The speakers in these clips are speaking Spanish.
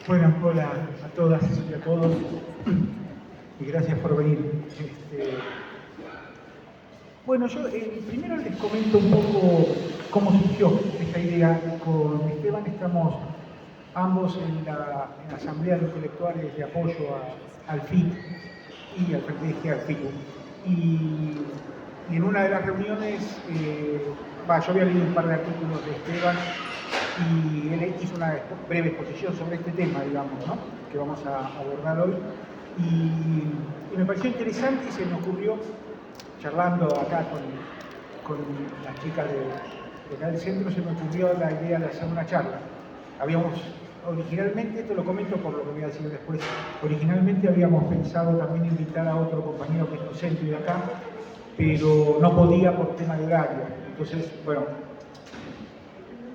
Bueno, hola a todas y a todos y gracias por venir. Bueno, yo primero les comento un poco cómo surgió esta idea. Con Esteban estamos ambos en la Asamblea de Intelectuales de Apoyo al FIT y al Frente de Izquierda, al FITU. Y en una de las reuniones, yo había leído un par de artículos de Esteban y él hizo una breve exposición sobre este tema, digamos, ¿no?, que vamos a abordar hoy. Y me pareció interesante y se me ocurrió, charlando acá con las chicas de acá del centro, se me ocurrió la idea de hacer una charla. Originalmente, esto lo comento por lo que voy a decir después, originalmente habíamos pensado también invitar a otro compañero que es docente de acá, pero no podía por tema de horario. Entonces, bueno,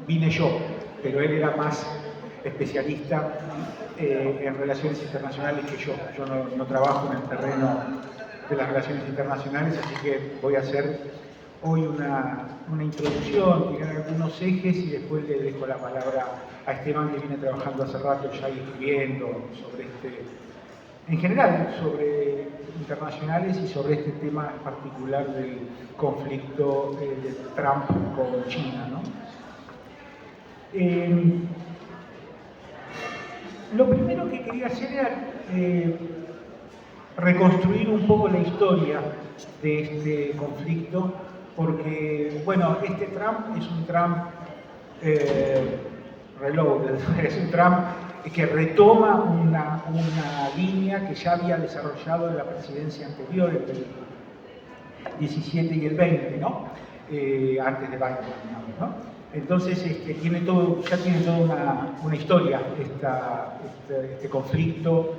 vine yo, pero él era más especialista en relaciones internacionales que yo. Yo no trabajo en el terreno de las relaciones internacionales, así que voy a hacer hoy una introducción, tirar algunos ejes y después le dejo la palabra a Esteban, que viene trabajando hace rato ya y escribiendo sobre en general, sobre internacionales y sobre este tema en particular del conflicto de Trump con China, ¿no? Lo primero que quería hacer era reconstruir un poco la historia de este conflicto, porque, bueno, este Trump es un Trump reloaded, es un Trump que retoma una línea que ya había desarrollado en la presidencia anterior, entre el 17 y el 20, ¿no? Antes de Biden, digamos, ¿no? Entonces ya tiene toda una historia este conflicto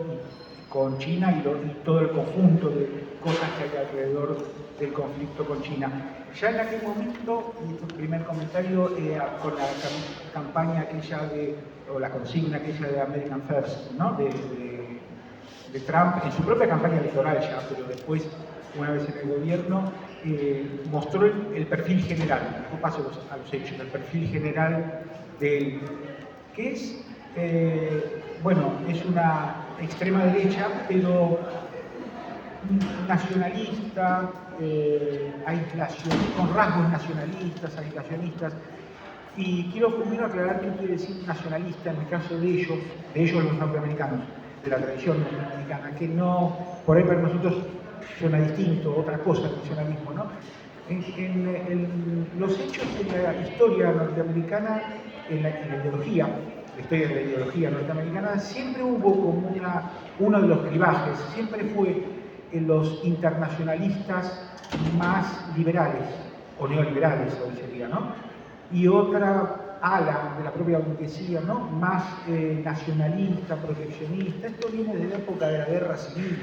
con China y todo el conjunto de cosas que hay alrededor del conflicto con China. Ya en aquel momento, y este primer comentario, con la campaña aquella o la consigna aquella de American First, ¿no?, de Trump, en su propia campaña electoral ya, pero después, una vez en el gobierno, mostró el perfil general, después paso a los hechos, el perfil general que es, bueno, es una extrema derecha, pero nacionalista, con rasgos nacionalistas, aislacionistas. Y quiero primero aclarar qué quiere decir nacionalista en el caso de ellos los norteamericanos, de la tradición norteamericana, que no, por ahí para nosotros suena distinto, otra cosa el nacionalismo, ¿no? En los hechos de la historia norteamericana, en la ideología, la historia de la ideología norteamericana, siempre hubo como uno de los clivajes, siempre fue en los internacionalistas más liberales, o neoliberales hoy sería, ¿no?, y otra ala de la propia burguesía, ¿no?, más nacionalista, proteccionista. Esto viene desde la época de la guerra civil,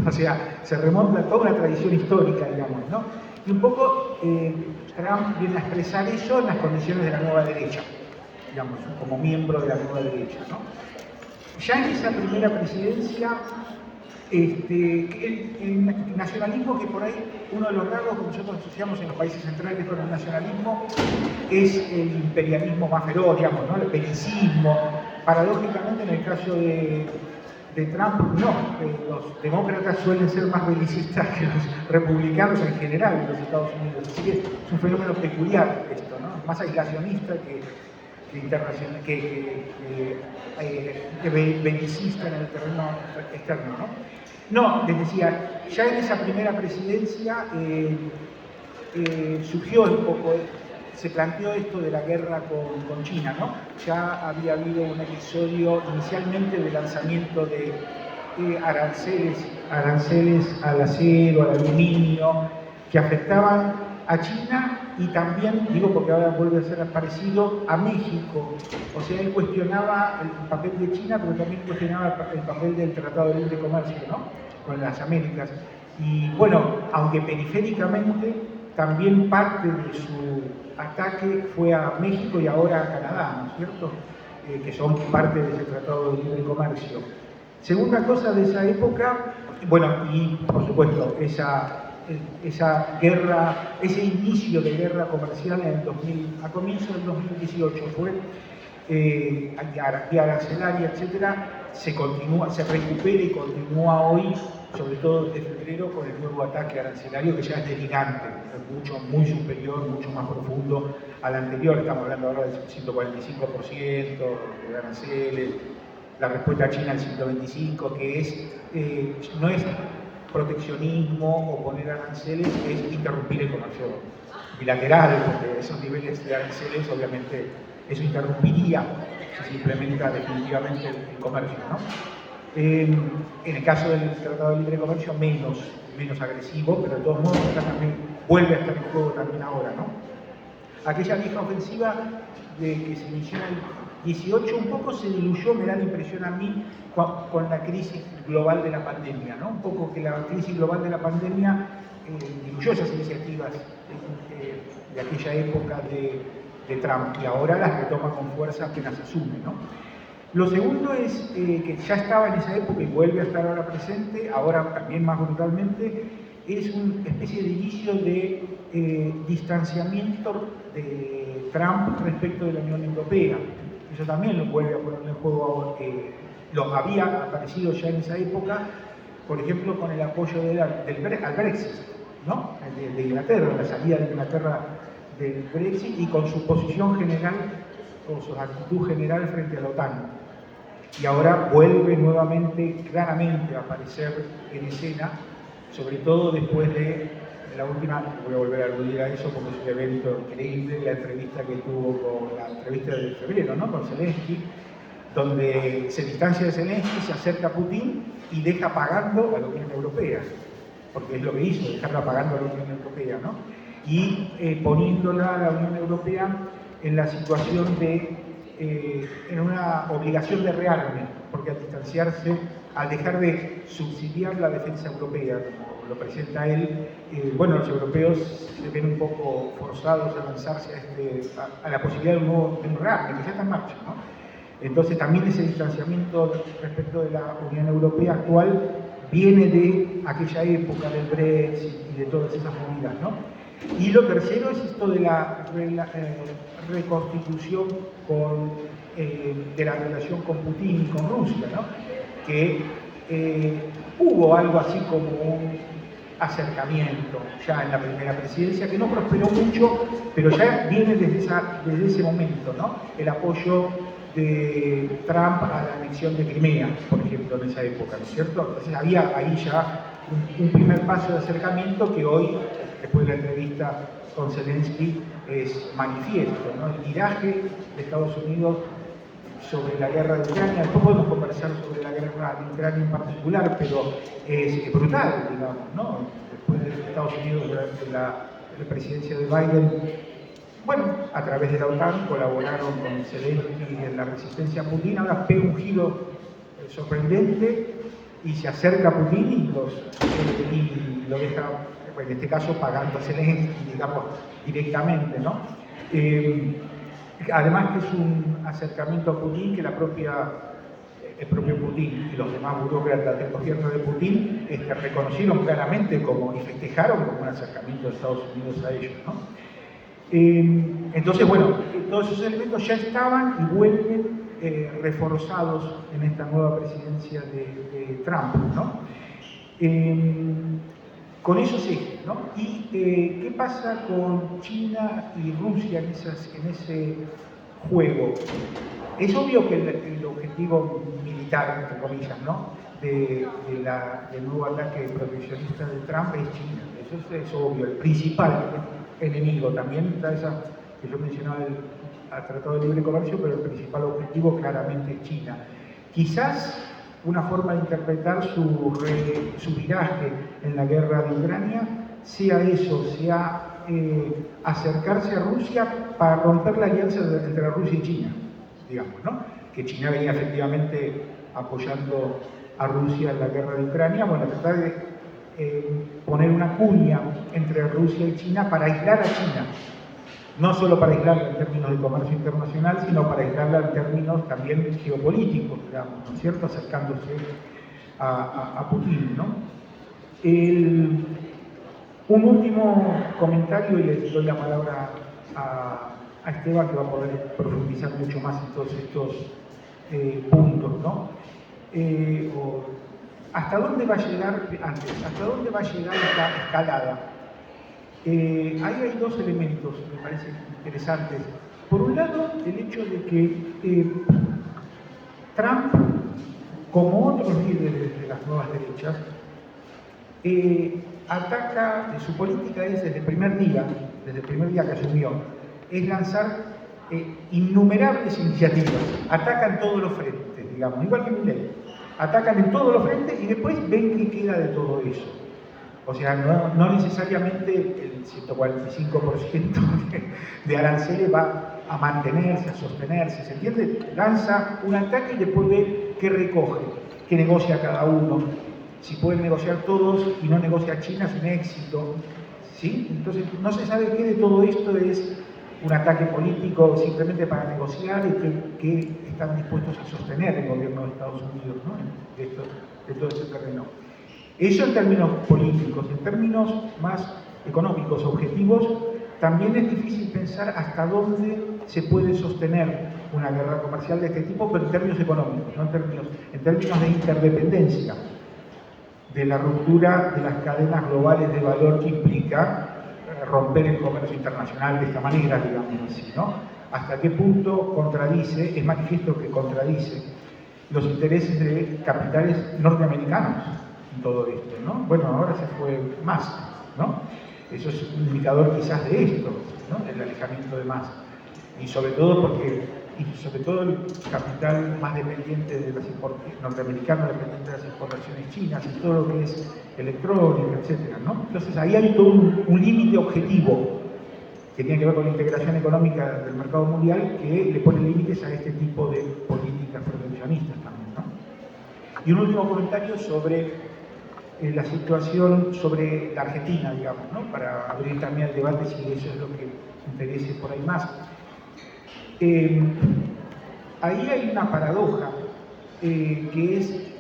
o sea, se remonta a toda una tradición histórica, digamos, ¿no? Y un poco Trump viene a expresar eso en las condiciones de la nueva derecha, digamos, como miembro de la nueva derecha, ¿no? Ya en esa primera presidencia, el nacionalismo, que por ahí uno de los rasgos que nosotros asociamos en los países centrales con el nacionalismo es el imperialismo más feroz, digamos, ¿no?, el belicismo. Paradójicamente, en el caso de Trump, no. Los demócratas suelen ser más belicistas que los republicanos en general en los Estados Unidos. Así que es un fenómeno peculiar esto, ¿no?, más aislacionista que internacional, que belicista en el terreno externo, ¿no? No, les decía, ya en esa primera presidencia surgió un poco, se planteó esto de la guerra con China, ¿no? Ya había habido un episodio inicialmente de lanzamiento de aranceles al acero, al aluminio, que afectaban a China y también, digo porque ahora vuelve a ser parecido, a México. O sea, él cuestionaba el papel de China, pero también cuestionaba el papel del Tratado de Libre Comercio, ¿no?, con las Américas. Y bueno, aunque periféricamente, también parte de su ataque fue a México y ahora a Canadá, ¿no es cierto?, que son parte de ese Tratado de Libre Comercio. Segunda cosa de esa época, bueno, y por supuesto, esa guerra, ese inicio de guerra comercial a comienzos del 2018 fue arancelaria, etcétera, se recupera y continúa hoy, sobre todo desde febrero, con el nuevo ataque arancelario que ya es delirante, es muy superior, mucho más profundo al anterior. Estamos hablando ahora del 145% de aranceles, la respuesta china al 125%, que no es proteccionismo o poner aranceles, es interrumpir el comercio bilateral, porque esos niveles de aranceles obviamente eso interrumpiría si se implementa definitivamente el comercio, ¿no? En el caso del Tratado de Libre Comercio menos agresivo, pero de todos modos también vuelve a estar en juego también ahora, ¿no? Aquella vieja ofensiva que se inició en el 18 un poco se diluyó, me da la impresión a mí, con la crisis global de la pandemia, ¿no? Un poco que la crisis global de la pandemia diluyó esas iniciativas de aquella época de Trump, y ahora las retoma con fuerza apenas asume, ¿no? Lo segundo es que ya estaba en esa época y vuelve a estar ahora presente, ahora también más brutalmente, es una especie de inicio de distanciamiento de Trump respecto de la Unión Europea. Eso también lo vuelve a poner en juego ahora. Lo había aparecido ya en esa época, por ejemplo, con el apoyo al Brexit, ¿no? de Inglaterra, la salida de Inglaterra del Brexit, y con su posición general, o su actitud general frente a la OTAN. Y ahora vuelve nuevamente, claramente, a aparecer en escena, sobre todo después de la última, voy a volver a aludir a eso porque es un evento increíble, la entrevista que tuvo con la entrevista de febrero, ¿no? Con Zelensky, donde se distancia de Zelensky, se acerca a Putin y deja pagando a la Unión Europea, porque es lo que hizo, dejarla pagando a la Unión Europea, ¿no? Y poniéndola a la Unión Europea en la situación en una obligación de rearme, porque al distanciarse, al dejar de subsidiar la defensa europea, como lo presenta él, bueno, los europeos se ven un poco forzados a lanzarse a la posibilidad de un rearme, que ya está en marcha, ¿no? Entonces también ese distanciamiento respecto de la Unión Europea actual viene de aquella época del Brexit y de todas esas movidas, ¿no? Y lo tercero es esto de la reconstitución de la relación con Putin y con Rusia, ¿no? Que hubo algo así como un acercamiento ya en la primera presidencia, que no prosperó mucho, pero ya viene desde ese momento, ¿no? El apoyo de Trump a la anexión de Crimea, por ejemplo, en esa época, ¿no es cierto? Entonces había ahí ya un primer paso de acercamiento que hoy, después de la entrevista con Zelensky, es manifiesto, ¿no? El viraje de Estados Unidos sobre la guerra de Ucrania. Después podemos conversar sobre la guerra de Ucrania en particular, pero es brutal, digamos, ¿no? Después de Estados Unidos, durante la presidencia de Biden, bueno, a través de la OTAN colaboraron con Zelensky en la resistencia a Putin. Ahora pega un giro sorprendente y se acerca a Putin y lo deja, en este caso, pagando a Zelensky, digamos, directamente, ¿no? Además que es un acercamiento a Putin que el propio Putin y los demás burócratas del gobierno de Putin reconocieron claramente y festejaron como un acercamiento de Estados Unidos a ellos, ¿no? Entonces, bueno, todos esos elementos ya estaban y vuelven reforzados en esta nueva presidencia de Trump, ¿no? Con esos ejes, ¿no? ¿Y qué pasa con China y Rusia en ese juego? Es obvio que el objetivo militar, entre comillas, ¿no? del nuevo ataque proteccionista de Trump es China. Eso es obvio, el principal enemigo. También está esa que yo mencionaba al Tratado de Libre Comercio, pero el principal objetivo claramente es China. Quizás una forma de interpretar su viraje en la guerra de Ucrania sea eso, sea acercarse a Rusia para romper la alianza entre Rusia y China, digamos, ¿no? Que China venía efectivamente apoyando a Rusia en la guerra de Ucrania, bueno, tratar de poner una cuña entre Rusia y China para aislar a China, no solo para aislarla en términos de comercio internacional, sino para aislarla en términos también geopolíticos, digamos, ¿no es cierto?, acercándose a Putin, ¿no? Un último comentario y le doy la palabra a Esteban, que va a poder profundizar mucho más en todos estos puntos, ¿no? ¿Hasta dónde va a llegar, hasta dónde va a llegar esta escalada? Ahí hay dos elementos que me parecen interesantes. Por un lado, el hecho de que Trump, como otros líderes de las nuevas derechas, ataca, su política es desde el primer día que asumió, es lanzar innumerables iniciativas, atacan todos los frentes, digamos, igual que Milei, atacan en todos los frentes y después ven qué queda de todo eso. O sea, no necesariamente el 145% de aranceles va a mantenerse, a sostenerse, ¿se entiende? Lanza un ataque y después ve qué recoge, qué negocia cada uno, si pueden negociar todos y no negocia China sin éxito, ¿sí? Entonces no se sabe qué de todo esto es un ataque político simplemente para negociar y que están dispuestos a sostener el gobierno de Estados Unidos, ¿no? de todo este terreno. Eso en términos políticos, en términos más económicos, objetivos, también es difícil pensar hasta dónde se puede sostener una guerra comercial de este tipo, pero en términos económicos, no en términos de interdependencia, de la ruptura de las cadenas globales de valor que implica romper el comercio internacional de esta manera, digamos así, ¿no? Hasta qué punto contradice, es manifiesto que contradice los intereses de capitales norteamericanos en todo esto, ¿no? Bueno, ahora se fue Musk, ¿no? Eso es un indicador quizás de esto, ¿no? El alejamiento de Musk. Y sobre todo el capital más dependiente de las norteamericanos, dependiente de las exportaciones chinas y todo lo que es electrónica, etcétera, ¿no? Entonces ahí hay todo un límite objetivo que tiene que ver con la integración económica del mercado mundial que le pone límites a este tipo de políticas proteccionistas también, ¿no? Y un último comentario sobre la situación sobre la Argentina, digamos, ¿no? Para abrir también el debate si eso es lo que interese por ahí más. Ahí hay una paradoja que es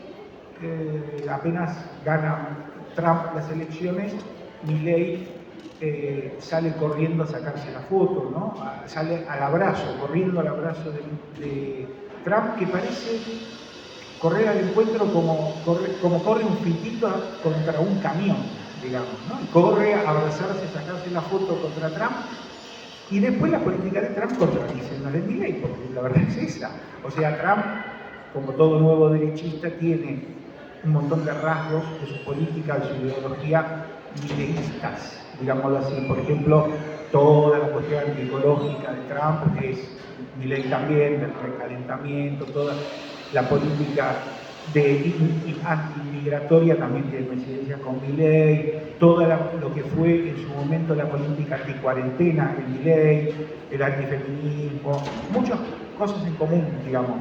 apenas gana Trump las elecciones, Milei sale corriendo a sacarse la foto, ¿no? Sale al abrazo, corriendo al abrazo de Trump, que parece correr al encuentro como corre un fitito contra un camión, digamos, ¿no? Corre a abrazarse, sacarse la foto contra Trump. Y después la política de Trump contradice la de Milei, porque la verdad es esa. O sea, Trump, como todo nuevo derechista, tiene un montón de rasgos de su política, de su ideología mileístas, digámoslo así. Por ejemplo, toda la cuestión antiecológica de Trump es Milei también, del recalentamiento, toda la política antimigratoria también tiene coincidencia con Milei, todo lo que fue en su momento la política anticuarentena en Milei, el antifeminismo, muchas cosas en común, digamos,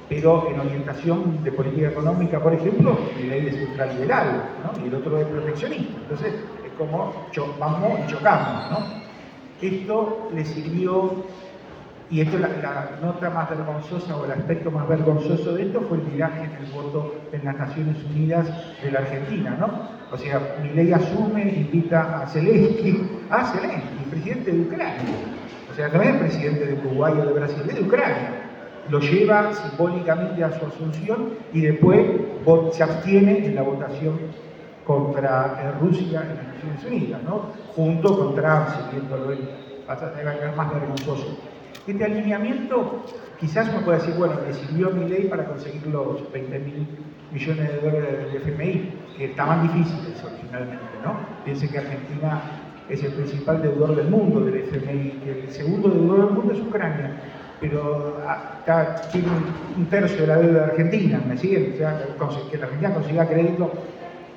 pero en orientación de política económica, por ejemplo, Milei es ultraliberal, ¿no? Y el otro es proteccionista, entonces es como vamos y chocamos, ¿no? Esto le sirvió. Y esto, la nota más vergonzosa o el aspecto más vergonzoso de esto fue el viraje en el voto en las Naciones Unidas de la Argentina, ¿no? O sea, Milei asume, invita a Zelensky, presidente de Ucrania. O sea, no es presidente de Uruguay o de Brasil, es de Ucrania. Lo lleva simbólicamente a su asunción y después se abstiene en la votación contra Rusia en las Naciones Unidas, ¿no? Junto con Trump, siguiéndolo él, va más vergonzoso. Este alineamiento, quizás uno puede decir, bueno, le sirvió a Milei para conseguir los 20.000 millones de dólares del FMI, que estaban difíciles originalmente, ¿no? Piensen que Argentina es el principal deudor del mundo del FMI, que el segundo deudor del mundo es Ucrania, pero tiene un tercio de la deuda de Argentina, ¿me siguen? O sea, que la Argentina consiga crédito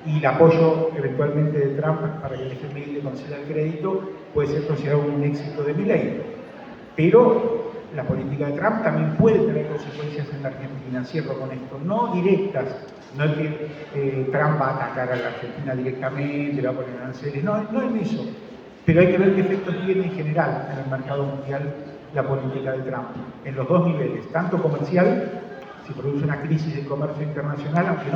y el apoyo eventualmente de Trump para que el FMI le conceda el crédito puede ser considerado un éxito de Milei. Pero la política de Trump también puede tener consecuencias en la Argentina. Cierro con esto, no directas, no es que Trump va a atacar a la Argentina directamente, le va a poner aranceles, no es eso. Pero hay que ver qué efectos tiene en general en el mercado mundial la política de Trump, en los dos niveles, tanto comercial, si produce una crisis del comercio internacional, aunque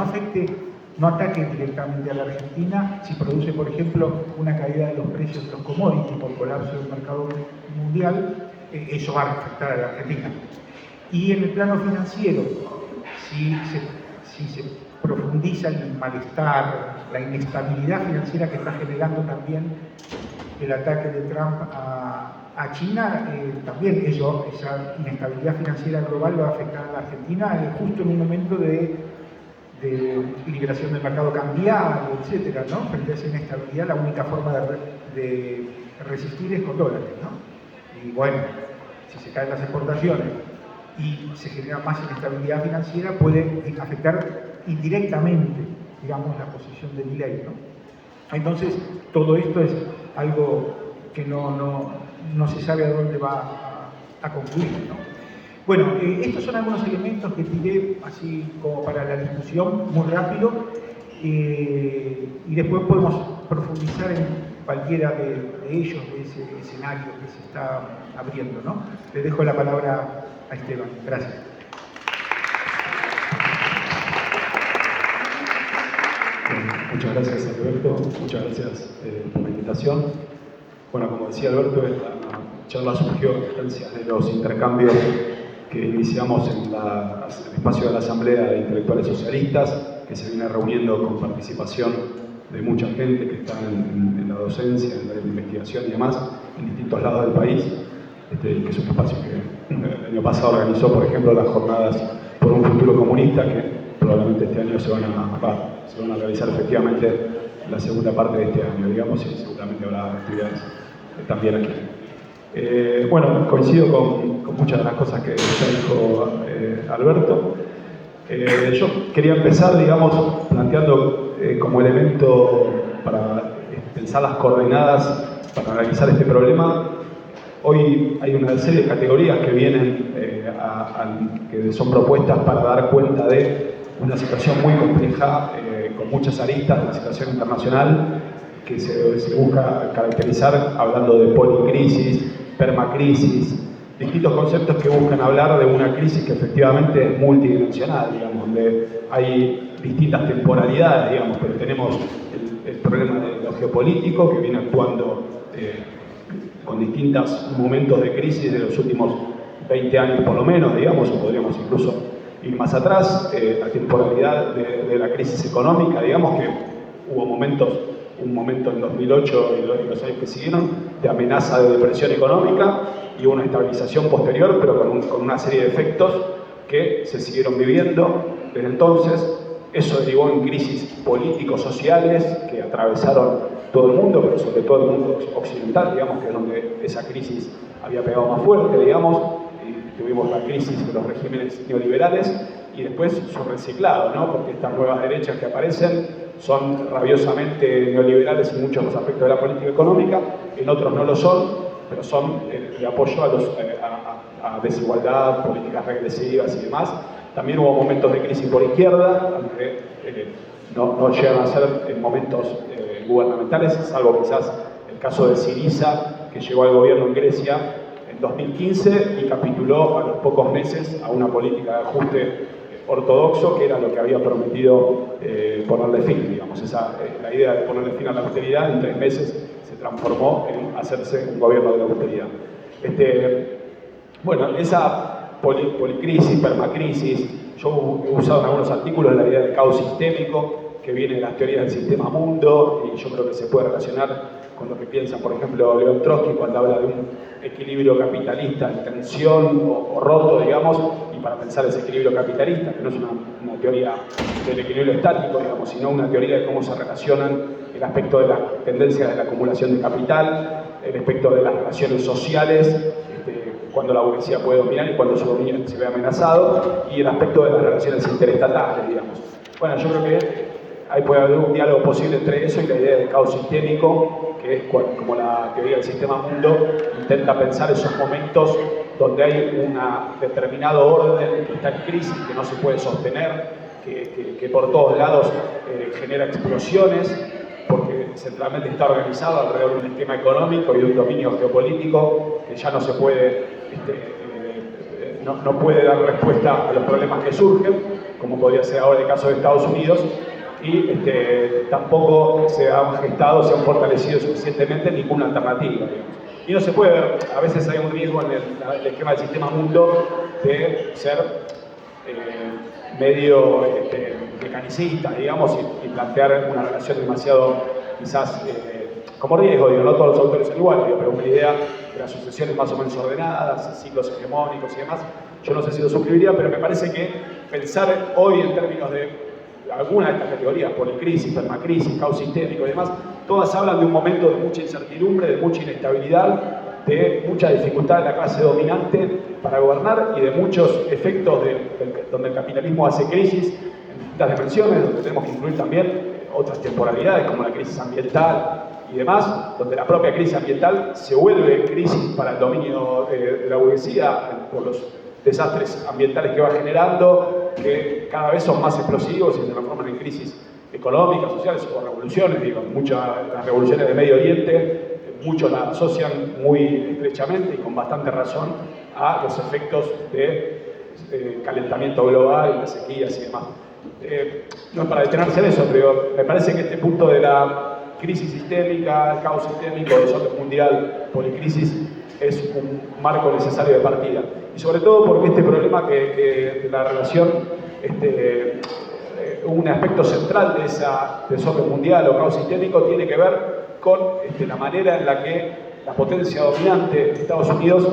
no ataque directamente a la Argentina, si produce, por ejemplo, una caída de los precios de los commodities por colapso del mercado mundial, eso va a afectar a la Argentina. Y en el plano financiero, si se profundiza el malestar, la inestabilidad financiera que está generando también el ataque de Trump a China, también esa inestabilidad financiera global va a afectar a la Argentina justo en un momento de liberación del mercado cambiario, etcétera, ¿no? Frente a esa inestabilidad, la única forma de resistir es con dólares, ¿no? Y bueno, si se caen las exportaciones y se genera más inestabilidad financiera, puede afectar indirectamente, digamos, la posición de Milei, ¿no? Entonces, todo esto es algo que no se sabe a dónde va a concluir, ¿no? Bueno, estos son algunos elementos que tiré así como para la discusión, muy rápido, y después podemos profundizar en cualquiera de ellos, de ese escenario que se está abriendo, ¿no? Le dejo la palabra a Esteban. Gracias. Muchas gracias, Alberto. Muchas gracias por la invitación. Bueno, como decía Alberto, esta charla surgió en instancias de los intercambios que iniciamos en el espacio de la Asamblea de Intelectuales Socialistas, que se viene reuniendo con participación de mucha gente que está en la docencia, en la investigación y demás, en distintos lados del país, que es un espacio que el año pasado organizó, por ejemplo, las jornadas por un futuro comunista, que probablemente este año se van a realizar efectivamente la segunda parte de este año, digamos, y seguramente habrá actividades también aquí. Bueno, coincido con muchas de las cosas que ya dijo Alberto. Yo quería empezar, digamos, planteando como elemento para pensar las coordenadas para analizar este problema. Hoy hay una serie de categorías que vienen, que son propuestas para dar cuenta de una situación muy compleja, con muchas aristas de la situación internacional, que se busca caracterizar hablando de policrisis, permacrisis, distintos conceptos que buscan hablar de una crisis que efectivamente es multidimensional, digamos, donde hay distintas temporalidades, digamos, pero tenemos el problema de lo geopolítico, que viene actuando con distintos momentos de crisis de los últimos 20 años por lo menos, digamos, o podríamos incluso ir más atrás, la temporalidad de la crisis económica, digamos que hubo un momento en 2008 y los años que siguieron de amenaza de depresión económica y una estabilización posterior, pero con una serie de efectos que se siguieron viviendo desde entonces. Eso derivó en crisis políticos-sociales que atravesaron todo el mundo, pero sobre todo el mundo occidental, digamos, que es donde esa crisis había pegado más fuerte, digamos. Tuvimos la crisis de los regímenes neoliberales y después su reciclado, ¿no? Porque estas nuevas derechas que aparecen son rabiosamente neoliberales en muchos aspectos de la política económica, en otros no lo son, pero son de apoyo a desigualdad, políticas regresivas y demás. También hubo momentos de crisis por izquierda, aunque no llegan a ser en momentos gubernamentales, salvo quizás el caso de Syriza, que llegó al gobierno en Grecia en 2015 y capituló a los pocos meses a una política de ajuste ortodoxo, que era lo que había prometido ponerle fin, digamos. La idea de ponerle fin a la austeridad en 3 meses se transformó en hacerse un gobierno de la austeridad. Bueno, esa policrisis, permacrisis, yo he usado en algunos artículos la idea de caos sistémico, que viene de las teorías del sistema mundo, y yo creo que se puede relacionar con lo que piensa, por ejemplo, León Trotsky cuando habla de un equilibrio capitalista en tensión o roto, digamos, y para pensar ese equilibrio capitalista, que no es una teoría del equilibrio estático, digamos, sino una teoría de cómo se relacionan el aspecto de las tendencias de la acumulación de capital, el aspecto de las relaciones sociales, cuando la burguesía puede dominar y cuando su dominio se ve amenazado, y el aspecto de las relaciones interestatales, digamos. Bueno, yo creo que ahí puede haber un diálogo posible entre eso y la idea de caos sistémico, que es como la teoría del sistema mundo intenta pensar esos momentos donde hay un determinado orden que está en crisis, que no se puede sostener, que por todos lados genera explosiones, porque centralmente está organizado alrededor de un esquema económico y de un dominio geopolítico que ya no se puede, no puede dar respuesta a los problemas que surgen, como podría ser ahora el caso de Estados Unidos, y tampoco se han gestado, se han fortalecido suficientemente ninguna alternativa, digamos. Y no se puede ver, a veces hay un riesgo en el esquema del sistema mundo de ser medio mecanicista, digamos, y plantear una relación demasiado, quizás, como riesgo, digo, no todos los autores son iguales, digo, pero una idea de las sucesiones más o menos ordenadas, ciclos hegemónicos y demás, yo no sé si lo suscribiría, pero me parece que pensar hoy en términos de algunas de estas categorías, policrisis, permacrisis, caos sistémico y demás, todas hablan de un momento de mucha incertidumbre, de mucha inestabilidad, de mucha dificultad de la clase dominante para gobernar y de muchos efectos donde el capitalismo hace crisis en distintas dimensiones, donde tenemos que incluir también otras temporalidades como la crisis ambiental y demás, donde la propia crisis ambiental se vuelve crisis para el dominio de la burguesía por los desastres ambientales que va generando, que cada vez son más explosivos y se transforman en crisis económicas, sociales o revoluciones. Digo, las revoluciones de Medio Oriente, muchos las asocian muy estrechamente y con bastante razón a los efectos de calentamiento global y de sequías y demás. No es para detenerse en eso, pero me parece que este punto de la crisis sistémica, el caos sistémico, desorden mundial, policrisis, es un marco necesario de partida. Y sobre todo porque este problema que de la relación, un aspecto central de ese desorden mundial o caos sistémico tiene que ver con la manera en la que la potencia dominante de Estados Unidos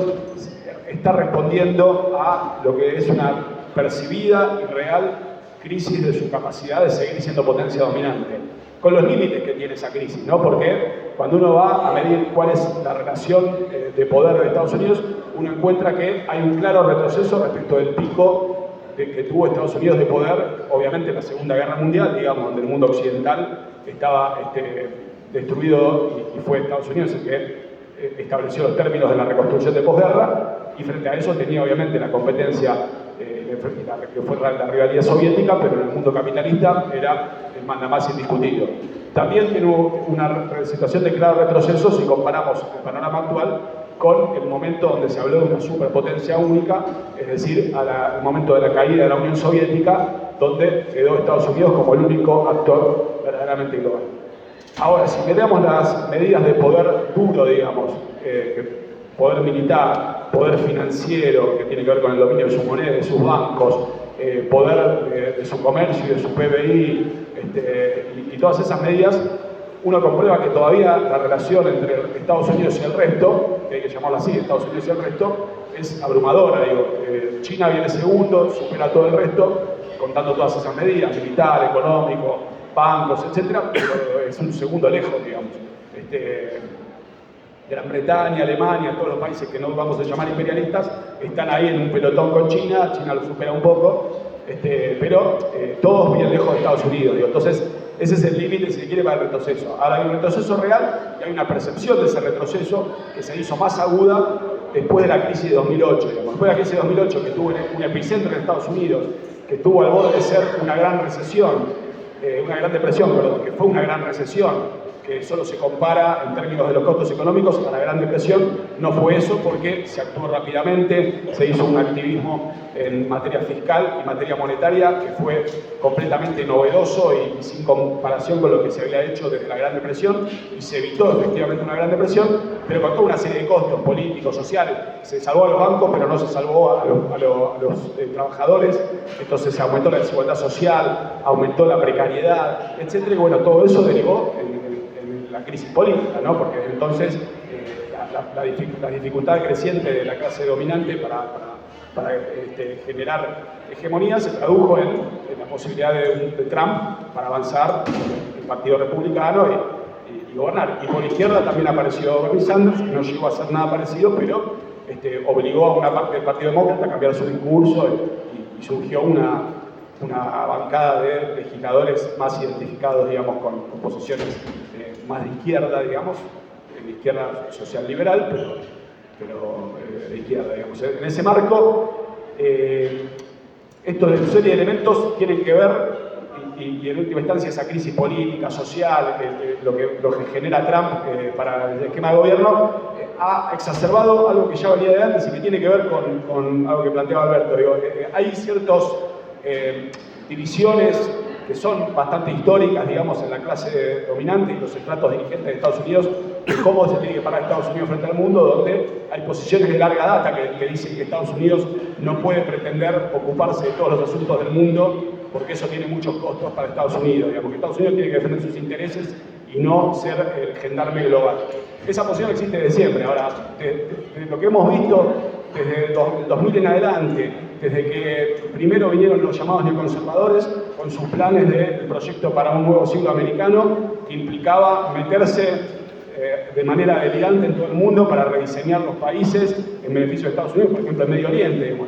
está respondiendo a lo que es una percibida y real crisis de su capacidad de seguir siendo potencia dominante, con los límites que tiene esa crisis, ¿no? Porque cuando uno va a medir cuál es la relación de poder de Estados Unidos, uno encuentra que hay un claro retroceso respecto del pico que tuvo Estados Unidos de poder, obviamente en la Segunda Guerra Mundial, digamos, donde el mundo occidental estaba destruido y fue Estados Unidos el que estableció los términos de la reconstrucción de posguerra, y frente a eso tenía obviamente la competencia que fue la rivalidad soviética, pero en el mundo capitalista era el mandamás indiscutido. También tiene una situación de claro retroceso si comparamos el panorama actual con el momento donde se habló de una superpotencia única, es decir, el momento de la caída de la Unión Soviética, donde quedó Estados Unidos como el único actor verdaderamente global. Ahora, si miramos las medidas de poder duro, digamos, poder militar, poder financiero, que tiene que ver con el dominio de su moneda, de sus bancos, poder de su comercio y de su PBI, y todas esas medidas, uno comprueba que todavía la relación entre Estados Unidos y el resto, que hay que llamarlo así, Estados Unidos y el resto, es abrumadora. Digo, China viene segundo, supera a todo el resto, contando todas esas medidas, militar, económico, bancos, etcétera, pero es un segundo lejos, digamos. Gran Bretaña, Alemania, todos los países que no vamos a llamar imperialistas, están ahí en un pelotón con China, China lo supera un poco, pero todos bien lejos de Estados Unidos. Digo. Entonces, ese es el límite, si se quiere, para el retroceso. Ahora hay un retroceso real y hay una percepción de ese retroceso que se hizo más aguda después de la crisis de 2008. Digamos. Después de la crisis de 2008, que tuvo un epicentro en Estados Unidos, que estuvo al borde de ser una gran recesión, una gran depresión, perdón, que fue una gran recesión, que solo se compara en términos de los costos económicos a la Gran Depresión, no fue eso porque se actuó rápidamente, se hizo un activismo en materia fiscal y materia monetaria que fue completamente novedoso y sin comparación con lo que se había hecho desde la Gran Depresión, y se evitó efectivamente una Gran Depresión, pero con toda una serie de costos políticos, sociales. Se salvó a los bancos, pero no se salvó a los trabajadores, entonces se aumentó la desigualdad social, aumentó la precariedad, etc. Y bueno, todo eso derivó en la crisis política, ¿no? Porque entonces la dificultad creciente de la clase dominante para generar hegemonía se tradujo en la posibilidad de Trump para avanzar el Partido Republicano y gobernar. Y por izquierda también apareció Bernie Sanders, que no llegó a hacer nada parecido, pero obligó a una parte del Partido Demócrata a cambiar su discurso y surgió una bancada de legisladores más identificados, digamos, con posiciones más de izquierda, digamos, de izquierda social liberal, pero de izquierda, digamos. En ese marco, estos serie de elementos tienen que ver, y en última instancia esa crisis política, social, lo que genera Trump para el esquema de gobierno, ha exacerbado algo que ya venía de antes y que tiene que ver con algo que planteaba Alberto. Digo, hay ciertos divisiones que son bastante históricas, digamos, en la clase dominante y los estratos dirigentes de Estados Unidos cómo se tiene que parar Estados Unidos frente al mundo, donde hay posiciones de larga data que dicen que Estados Unidos no puede pretender ocuparse de todos los asuntos del mundo, porque eso tiene muchos costos para Estados Unidos, digamos, que Estados Unidos tiene que defender sus intereses y no ser el gendarme global. Esa posición existe desde siempre. Ahora, de lo que hemos visto desde el 2000 en adelante, desde que primero vinieron los llamados neoconservadores con sus planes del proyecto para un nuevo siglo americano, que implicaba meterse de manera delirante en todo el mundo para rediseñar los países en beneficio de Estados Unidos, por ejemplo en Medio Oriente.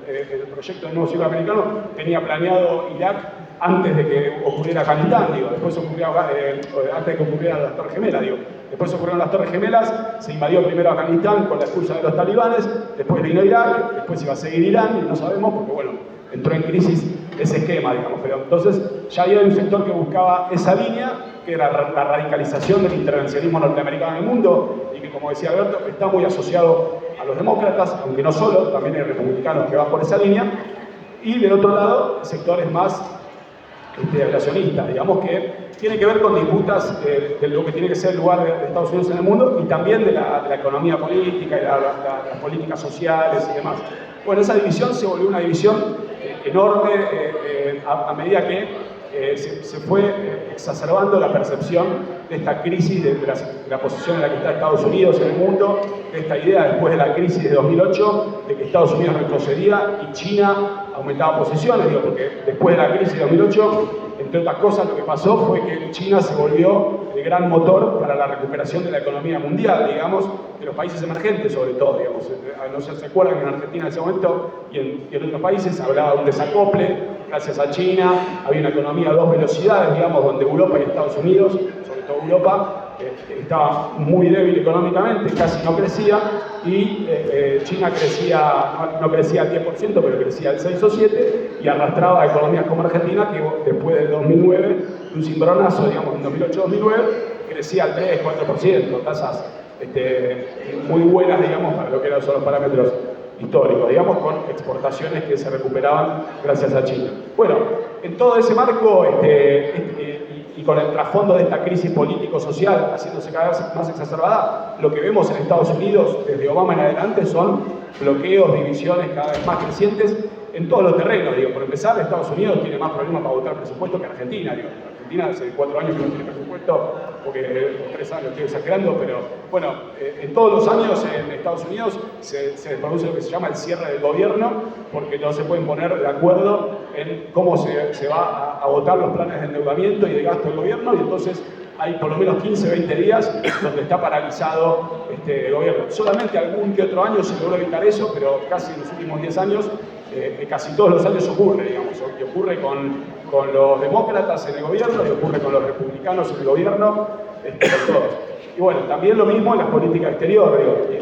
El proyecto del nuevo siglo americano tenía planeado Irak antes de que ocurriera Afganistán, después ocurrió, antes de que ocurrieran las Torres Gemelas, después ocurrieron las Torres Gemelas, se invadió primero Afganistán con la excusa de los talibanes, después vino Irak, después iba a seguir Irán, y no sabemos porque, bueno, entró en crisis ese esquema, digamos, pero entonces ya había un sector que buscaba esa línea, que era la radicalización del intervencionismo norteamericano en el mundo, y que, como decía Alberto, está muy asociado a los demócratas, aunque no solo, también hay republicanos que van por esa línea, y del otro lado, sectores más aviacionistas, digamos, que tiene que ver con disputas de lo que tiene que ser el lugar de Estados Unidos en el mundo y también de la economía política y las políticas sociales y demás. Bueno, esa división se volvió una división enorme a medida que se fue exacerbando la percepción de esta crisis, de la posición en la que está Estados Unidos en el mundo, de esta idea después de la crisis de 2008, de que Estados Unidos retrocedía y China aumentaba posiciones, porque después de la crisis de 2008, entre otras cosas, lo que pasó fue que China se volvió el gran motor para la recuperación de la economía mundial, digamos, de los países emergentes sobre todo, digamos. No sé si se acuerdan que en Argentina en ese momento y en otros países hablaba de un desacople, gracias a China, había una economía a dos velocidades, digamos, donde Europa y Estados Unidos, sobre todo Europa, estaba muy débil económicamente, casi no crecía, y China crecía, no crecía al 10%, pero crecía al 6 o 7, y arrastraba a economías como Argentina, que después del 2009, un cimbronazo, digamos, en 2008-2009, crecía al 3-4%, tasas muy buenas, digamos, para lo que eran son los parámetros históricos, digamos, con exportaciones que se recuperaban gracias a China. Bueno, en todo ese marco y con el trasfondo de esta crisis político-social haciéndose cada vez más exacerbada, lo que vemos en Estados Unidos desde Obama en adelante son bloqueos, divisiones cada vez más crecientes en todos los terrenos. Por empezar, Estados Unidos tiene más problemas para votar presupuesto que Argentina. Argentina hace 4 años que no tiene presupuesto, porque 3 años estoy exagerando, pero bueno, en todos los años en Estados Unidos se produce lo que se llama el cierre del gobierno, porque no se pueden poner de acuerdo en cómo se va a votar los planes de endeudamiento y de gasto del gobierno, y entonces hay por lo menos 15, 20 días donde está paralizado el gobierno. Solamente algún que otro año se logró evitar eso, pero casi en los últimos 10 años, casi todos los años ocurre, digamos, y ocurre con los demócratas en el gobierno, y ocurre con los republicanos en el gobierno, con todos. Y bueno, también lo mismo en la política exterior,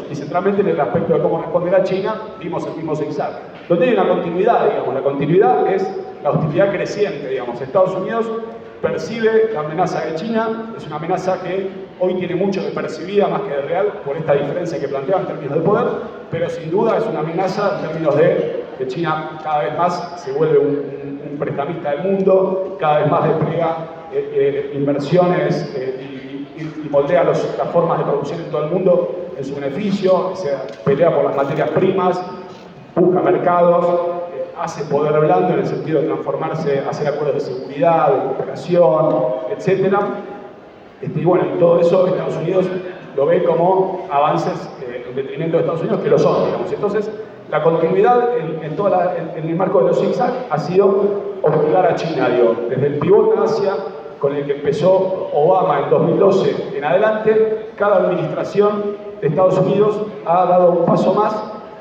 y centralmente en el aspecto de cómo responder a China, vimos el mismo zigzag. Donde hay una continuidad, digamos, la continuidad es la hostilidad creciente, digamos. Estados Unidos percibe la amenaza de China, es una amenaza que hoy tiene mucho de percibida más que de real, por esta diferencia que plantea en términos de poder, pero sin duda es una amenaza en términos de que China cada vez más se vuelve un prestamista del mundo, cada vez más despliega inversiones y moldea las formas de producción en todo el mundo en su beneficio, se pelea por las materias primas, busca mercados, hace poder blando en el sentido de transformarse, hacer acuerdos de seguridad, de cooperación, etc. Y bueno, y todo eso Estados Unidos lo ve como avances en detrimento de Estados Unidos, que lo son, digamos. Entonces, la continuidad en el marco de los zigzag ha sido hostigar a China, desde el pivote hacia con el que empezó Obama en 2012 en adelante, cada administración de Estados Unidos ha dado un paso más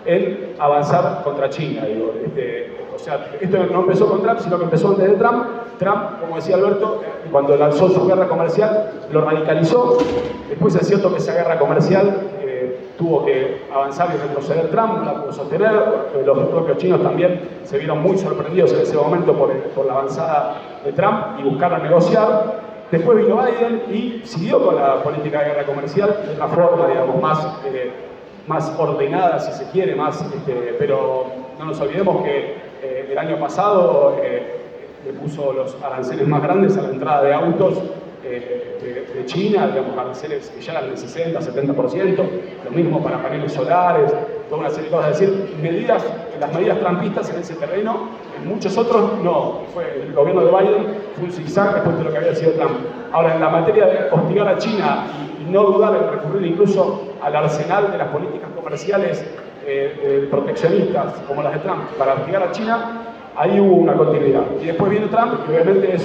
en avanzar contra China. O sea, esto no empezó con Trump, sino que empezó antes de Trump. Trump, como decía Alberto, cuando lanzó su guerra comercial, lo radicalizó. Después es cierto que esa guerra comercial tuvo que avanzar y retroceder Trump, no la pudo sostener. Los propios chinos también se vieron muy sorprendidos en ese momento por la avanzada de Trump y buscaron negociar. Después vino Biden y siguió con la política de guerra comercial de una forma, digamos, más ordenada, si se quiere, pero no nos olvidemos que el año pasado le puso los aranceles más grandes a la entrada de autos de China, digamos, aranceles que ya eran del 60, 70%, lo mismo para paneles solares, toda una serie de cosas. Es decir, las medidas trumpistas en ese terreno, en muchos otros no. El gobierno de Biden fue un zigzag después de lo que había sido Trump. Ahora, en la materia de hostigar a China y no dudar en recurrir incluso al arsenal de las políticas comerciales proteccionistas como las de Trump para hostigar a China, ahí hubo una continuidad. Y después viene Trump, y obviamente es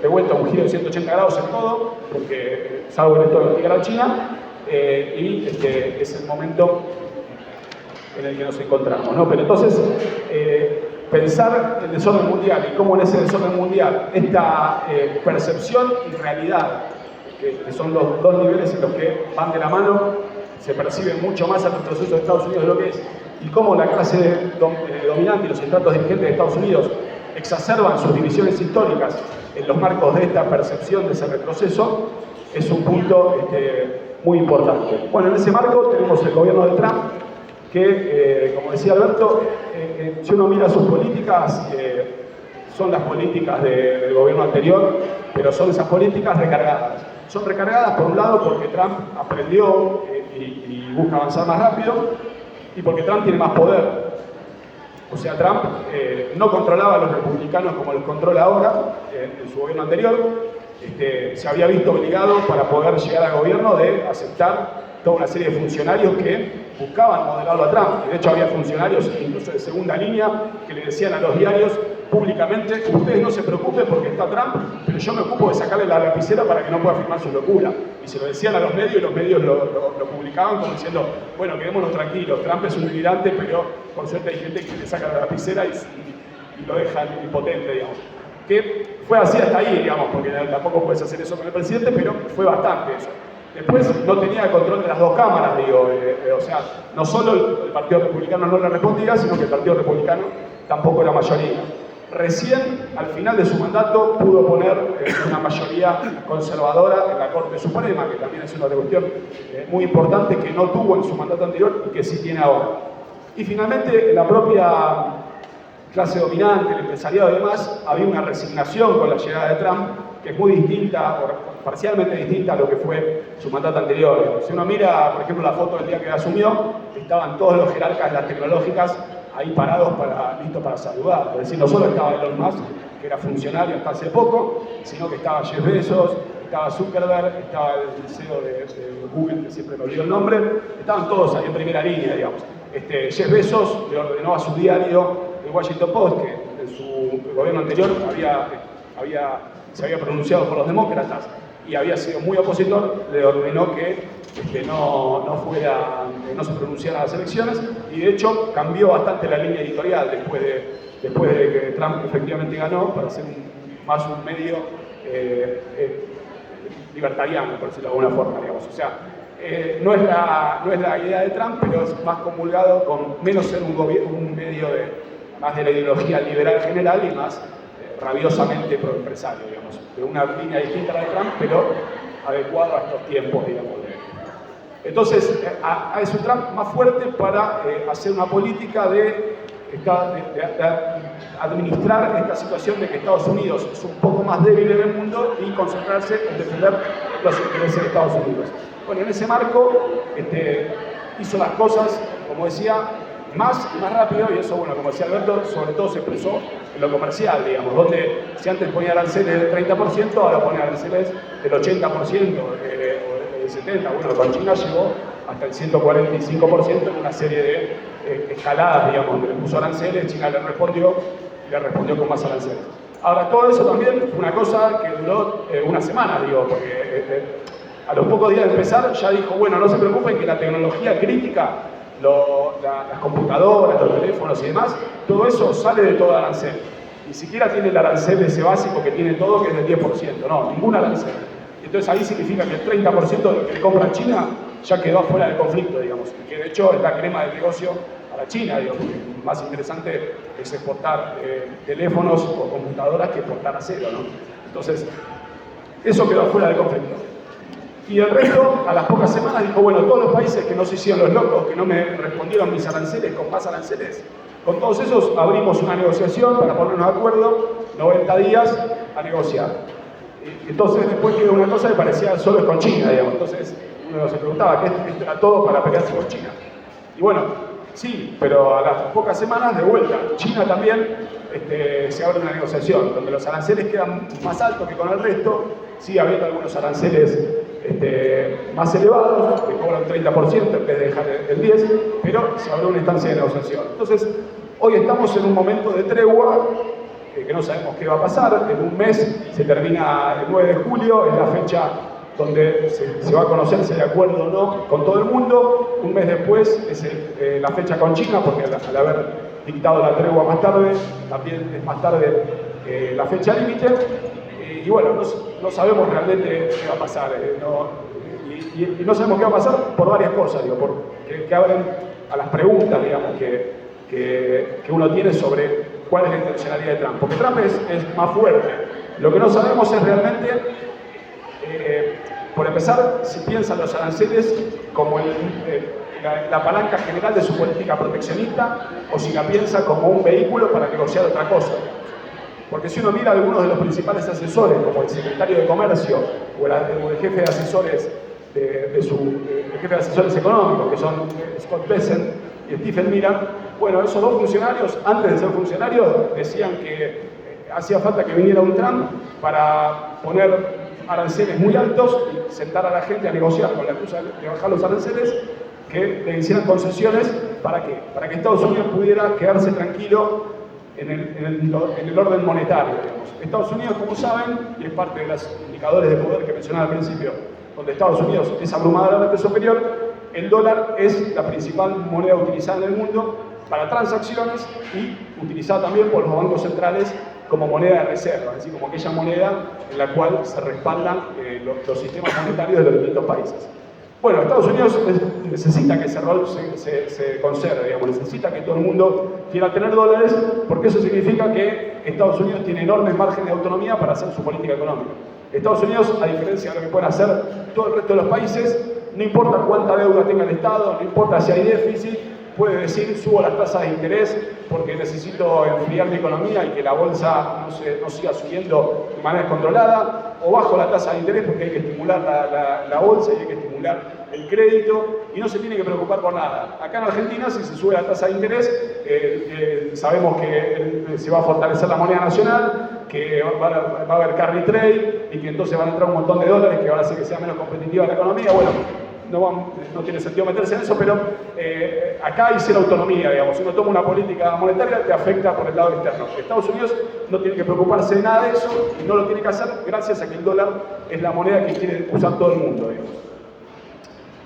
de vuelta un giro de 180 grados en todo, porque salvo en esto de hostigar a China, y es el momento en el que nos encontramos, ¿no? Pero entonces, pensar el desorden mundial y cómo en ese desorden mundial esta percepción y realidad, que son los dos niveles en los que van de la mano, se percibe mucho más al retroceso de Estados Unidos de lo que es, y cómo la clase dominante y los estratos dirigentes de Estados Unidos exacerban sus divisiones históricas en los marcos de esta percepción de ese retroceso, es un punto muy importante. Bueno, en ese marco tenemos el gobierno de Trump, que, como decía Alberto, si uno mira sus políticas, son las políticas del gobierno anterior, pero son esas políticas recargadas. Son recargadas, por un lado, porque Trump aprendió y busca avanzar más rápido, y porque Trump tiene más poder. O sea, Trump no controlaba a los republicanos como los controla ahora, en su gobierno anterior. Se había visto obligado, para poder llegar al gobierno, de aceptar toda una serie de funcionarios que buscaban modelarlo a Trump. Y de hecho había funcionarios, incluso de segunda línea, que le decían a los diarios públicamente: ustedes no se preocupen porque está Trump, pero yo me ocupo de sacarle la lapicera para que no pueda firmar su locura. Y se lo decían a los medios, y los medios lo publicaban como diciendo: bueno, quedémonos tranquilos, Trump es un delirante, pero por suerte hay gente que le saca la lapicera y lo deja impotente, digamos. Que fue así hasta ahí, digamos, porque tampoco puedes hacer eso con el presidente, pero fue bastante eso. Después no tenía control de las dos cámaras, digo, o sea, no solo el Partido Republicano no le respondía, sino que el Partido Republicano tampoco era mayoría. Recién, al final de su mandato, pudo poner una mayoría conservadora en la Corte Suprema, que también es una cuestión muy importante que no tuvo en su mandato anterior y que sí tiene ahora. Y finalmente, la propia clase dominante, el empresariado y demás, había una resignación con la llegada de Trump, que es muy distinta, o parcialmente distinta a lo que fue su mandato anterior. Si uno mira, por ejemplo, la foto del día que asumió, estaban todos los jerarcas de las tecnológicas ahí parados, listos para saludar. Es decir, no solo estaba Elon Musk, que era funcionario hasta hace poco, sino que estaba Jeff Bezos, estaba Zuckerberg, estaba el CEO de Google, que siempre me olvido el nombre, estaban todos ahí en primera línea, digamos. Jeff Bezos le ordenó a su diario, el Washington Post, que en su gobierno anterior se había pronunciado por los demócratas y había sido muy opositor, le ordenó que no se pronunciara las elecciones, y de hecho cambió bastante la línea editorial después de que Trump efectivamente ganó, para ser más un medio libertariano, por decirlo de alguna forma, digamos. O sea, no es la idea de Trump, pero es más comulgado con menos ser un medio más de la ideología liberal general y más rabiosamente pro-empresario, digamos, de una línea distinta a la de Trump, pero adecuado a estos tiempos, digamos. Entonces, es un Trump más fuerte para hacer una política de administrar esta situación de que Estados Unidos es un poco más débil en el mundo y concentrarse en defender los intereses de Estados Unidos. Bueno, en ese marco hizo las cosas, como decía, más y más rápido, y eso, bueno, como decía Alberto, sobre todo se expresó en lo comercial, digamos, donde si antes ponía aranceles del 30%, ahora pone aranceles del 80%, del 70%. Bueno, con China llegó hasta el 145% en una serie de escaladas, digamos, donde le puso aranceles, China le respondió con más aranceles. Ahora, todo eso también fue una cosa que duró una semana, digo, porque a los pocos días de empezar ya dijo: bueno, no se preocupen que la tecnología crítica, las computadoras, los teléfonos y demás, todo eso sale de todo arancel. Ni siquiera tiene el arancel ese básico que tiene todo, que es del 10%, no, ningún arancel. Entonces ahí significa que el 30% de lo que le compra China ya quedó afuera del conflicto, digamos, y que de hecho es la crema del negocio a la China, digamos. Más interesante es exportar teléfonos o computadoras que exportar acero, ¿no? Entonces, eso quedó afuera del conflicto. Y el resto, a las pocas semanas, dijo: bueno, todos los países que no se hicieron los locos, que no me respondieron mis aranceles con más aranceles, con todos esos abrimos una negociación para ponernos de acuerdo, 90 días a negociar. Entonces después quedó una cosa que parecía solo con China, digamos. Entonces uno se preguntaba que esto era todo para pelearse con China. Y bueno, sí, pero a las pocas semanas de vuelta, China también se abre una negociación donde los aranceles quedan más altos que con el resto, sigue habiendo algunos aranceles más elevados, que cobran 30% en vez de dejar el 10%, pero se abre una instancia de negociación. Entonces, hoy estamos en un momento de tregua, que no sabemos qué va a pasar. En un mes se termina el 9 de julio, es la fecha donde se va a conocer si hay acuerdo o no con todo el mundo. Un mes después es la fecha con China, porque al haber dictado la tregua más tarde, también es más tarde la fecha límite. Y bueno, no sabemos realmente qué va a pasar. Y no sabemos qué va a pasar por varias cosas, digo, que abren a las preguntas, digamos, que uno tiene sobre cuál es la intencionalidad de Trump. Porque Trump es más fuerte. Lo que no sabemos es realmente, por empezar, si piensan los aranceles como la palanca general de su política proteccionista o si la piensa como un vehículo para negociar otra cosa. Porque si uno mira a algunos de los principales asesores, como el secretario de Comercio o el jefe de asesores el jefe de asesores económicos, que son Scott Bessent y Stephen Miller, bueno, esos dos funcionarios, antes de ser funcionarios, decían que hacía falta que viniera un Trump para poner aranceles muy altos y sentar a la gente a negociar con la excusa de bajar los aranceles, que le hicieran concesiones. ¿Para qué? Para que Estados Unidos pudiera quedarse tranquilo en el orden monetario, digamos. Estados Unidos, como saben, y es parte de los indicadores de poder que mencionaba al principio, donde Estados Unidos es abrumadoramente superior, el dólar es la principal moneda utilizada en el mundo para transacciones y utilizada también por los bancos centrales como moneda de reserva, es decir, como aquella moneda en la cual se respaldan los sistemas monetarios de los distintos países. Bueno, Estados Unidos necesita que ese rol se conserve, digamos, necesita que todo el mundo quiera tener dólares, porque eso significa que Estados Unidos tiene enormes márgenes de autonomía para hacer su política económica. Estados Unidos, a diferencia de lo que pueden hacer todo el resto de los países, no importa cuánta deuda tenga el Estado, no importa si hay déficit, puede decir subo las tasas de interés porque necesito enfriar mi economía y que la bolsa no siga subiendo de manera descontrolada, o bajo la tasa de interés porque hay que estimular la bolsa y hay que estimular el crédito y no se tiene que preocupar por nada. Acá en Argentina, si se sube la tasa de interés, sabemos que se va a fortalecer la moneda nacional, que va a haber carry trade y que entonces van a entrar un montón de dólares que van a hacer que sea menos competitiva la economía. Bueno, no tiene sentido meterse en eso, pero acá hay cero autonomía, digamos. Si uno toma una política monetaria, te afecta por el lado externo. Estados Unidos no tiene que preocuparse de nada de eso y no lo tiene que hacer gracias a que el dólar es la moneda que quiere usar todo el mundo, digamos.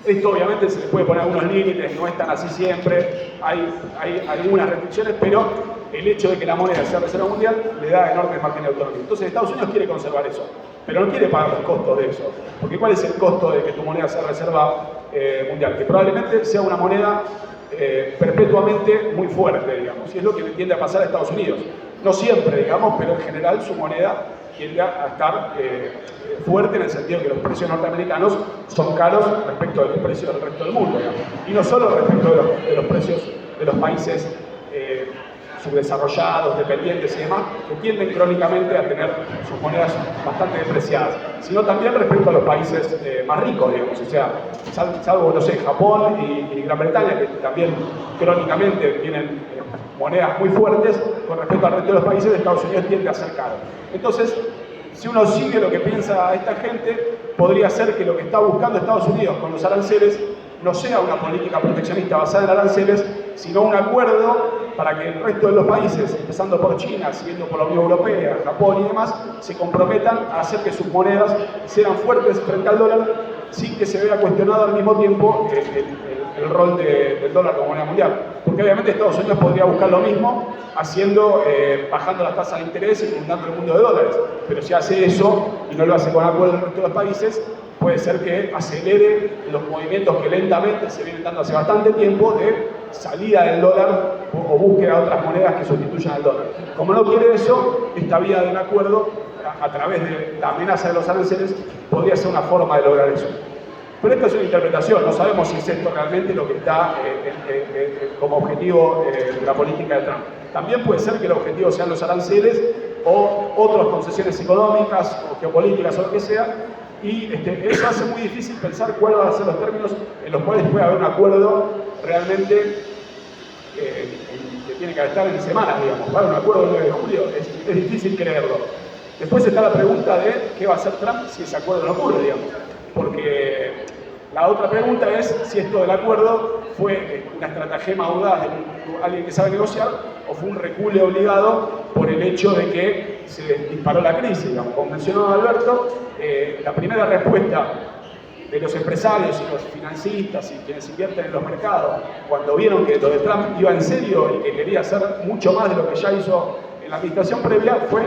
Esto obviamente se le puede poner algunos límites, no es tan así siempre, hay algunas restricciones, pero el hecho de que la moneda sea reserva mundial le da enormes márgenes de autonomía. Entonces Estados Unidos quiere conservar eso, pero no quiere pagar los costos de eso. Porque ¿cuál es el costo de que tu moneda sea reserva mundial? Que probablemente sea una moneda perpetuamente muy fuerte, digamos, y es lo que le tiende a pasar a Estados Unidos. No siempre, digamos, pero en general su moneda tiende a estar fuerte en el sentido de que los precios norteamericanos son caros respecto a los precios del resto del mundo, digamos. Y no solo respecto de los precios de los países subdesarrollados, dependientes y demás, que tienden crónicamente a tener sus monedas bastante depreciadas, sino también respecto a los países más ricos, digamos, o sea, salvo, no sé, Japón y Gran Bretaña, que también crónicamente tienen monedas muy fuertes, con respecto al resto de los países, Estados Unidos tiende a ser caro. Entonces, si uno sigue lo que piensa esta gente, podría ser que lo que está buscando Estados Unidos con los aranceles no sea una política proteccionista basada en aranceles, sino un acuerdo para que el resto de los países, empezando por China, siguiendo por la Unión Europea, Japón y demás, se comprometan a hacer que sus monedas sean fuertes frente al dólar, sin que se vea cuestionado al mismo tiempo el rol del dólar como moneda mundial. Porque obviamente Estados Unidos podría buscar lo mismo bajando las tasas de interés y inundando el mundo de dólares. Pero si hace eso y no lo hace con acuerdo el resto de los países, puede ser que acelere los movimientos que lentamente se vienen dando hace bastante tiempo de salida del dólar o búsqueda de otras monedas que sustituyan al dólar. Como no quiere eso, esta vía de un acuerdo a través de la amenaza de los aranceles podría ser una forma de lograr eso. Pero esta es una interpretación, no sabemos si es esto realmente lo que está como objetivo de la política de Trump. También puede ser que el objetivo sean los aranceles o otras concesiones económicas o geopolíticas o lo que sea, y eso hace muy difícil pensar cuáles van a ser los términos en los cuales puede haber un acuerdo realmente que tiene que estar en semanas, digamos. Para un acuerdo el 9 de julio es difícil creerlo. Después está la pregunta de qué va a hacer Trump si ese acuerdo no ocurre, digamos. Porque la otra pregunta es si esto del acuerdo fue una estratagema audaz de alguien que sabe negociar o fue un recule obligado por el hecho de que se disparó la crisis, digamos. Como mencionó Alberto, la primera respuesta de los empresarios y los financistas y quienes invierten en los mercados, cuando vieron que lo de Trump iba en serio y que quería hacer mucho más de lo que ya hizo en la administración previa, fue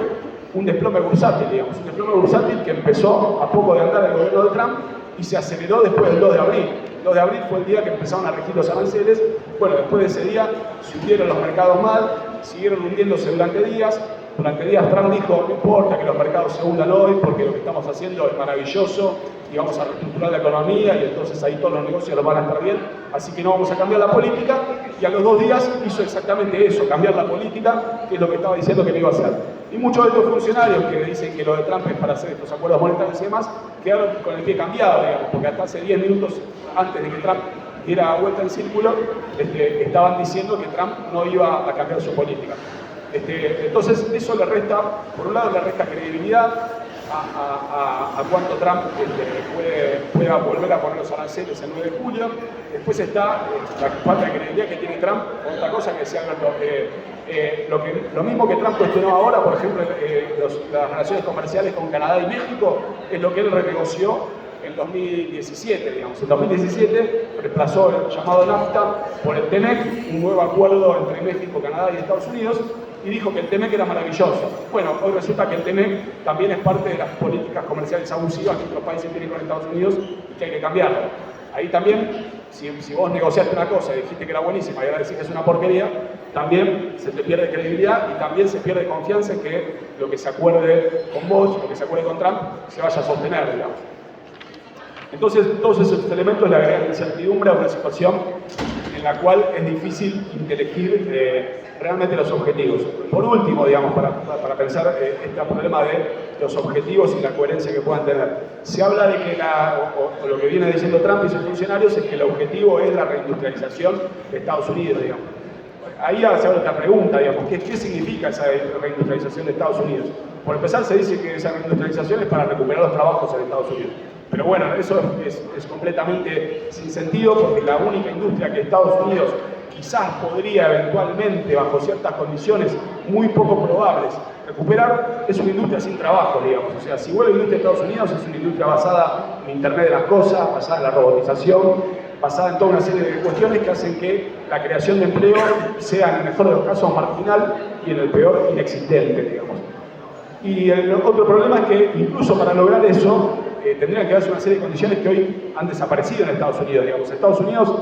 un desplome bursátil, digamos. Un desplome bursátil que empezó a poco de andar el gobierno de Trump y se aceleró después del 2 de abril. El 2 de abril fue el día que empezaron a regir los aranceles. Bueno, después de ese día se hundieron los mercados mal, siguieron hundiéndose durante días. Durante días Trump dijo, no importa que los mercados se hundan hoy porque lo que estamos haciendo es maravilloso y vamos a reestructurar la economía y entonces ahí todos los negocios los van a estar bien, así que no vamos a cambiar la política. Y a los 2 días hizo exactamente eso, cambiar la política, que es lo que estaba diciendo que no iba a hacer. Y muchos de estos funcionarios que dicen que lo de Trump es para hacer estos acuerdos monetarios y demás, quedaron con el pie cambiado, digamos, porque hasta hace 10 minutos antes de que Trump diera vuelta en círculo, estaban diciendo que Trump no iba a cambiar su política. Entonces eso le resta, por un lado le resta credibilidad a cuánto Trump pueda volver a poner los aranceles el 9 de julio. Después está la falta de credibilidad que tiene Trump, otra cosa que decía Alberto, lo mismo que Trump cuestionó ahora, por ejemplo, las relaciones comerciales con Canadá y México, es lo que él renegoció en 2017, digamos. En 2017 reemplazó el llamado NAFTA por el TEMEC, un nuevo acuerdo entre México, Canadá y Estados Unidos, y dijo que el TEMEC era maravilloso. Bueno, hoy resulta que el TEMEC también es parte de las políticas comerciales abusivas que otros países tienen con Estados Unidos y que hay que cambiarlo. Ahí también, si vos negociaste una cosa y dijiste que era buenísima y ahora decís que es una porquería, también se te pierde credibilidad y también se pierde confianza en que lo que se acuerde con vos, lo que se acuerde con Trump, se vaya a sostener, digamos. Entonces, todos esos elementos le agregan incertidumbre a una situación en la cual es difícil elegir realmente los objetivos. Por último, digamos, para pensar este problema de los objetivos y la coherencia que puedan tener. Se habla de que o lo que viene diciendo Trump y sus funcionarios es que el objetivo es la reindustrialización de Estados Unidos, digamos. Ahí se abre otra pregunta, digamos, ¿qué significa esa reindustrialización de Estados Unidos? Por empezar, se dice que esa reindustrialización es para recuperar los trabajos en Estados Unidos. Pero bueno, eso es completamente sin sentido porque la única industria que Estados Unidos quizás podría eventualmente, bajo ciertas condiciones muy poco probables, recuperar, es una industria sin trabajo, digamos. O sea, si vuelve la industria de Estados Unidos, es una industria basada en Internet de las cosas, basada en la robotización, basada en toda una serie de cuestiones que hacen que la creación de empleo sea, en el mejor de los casos, marginal y en el peor, inexistente, digamos. Y el otro problema es que incluso para lograr eso, tendrían que darse una serie de condiciones que hoy han desaparecido en Estados Unidos. Digamos, Estados Unidos,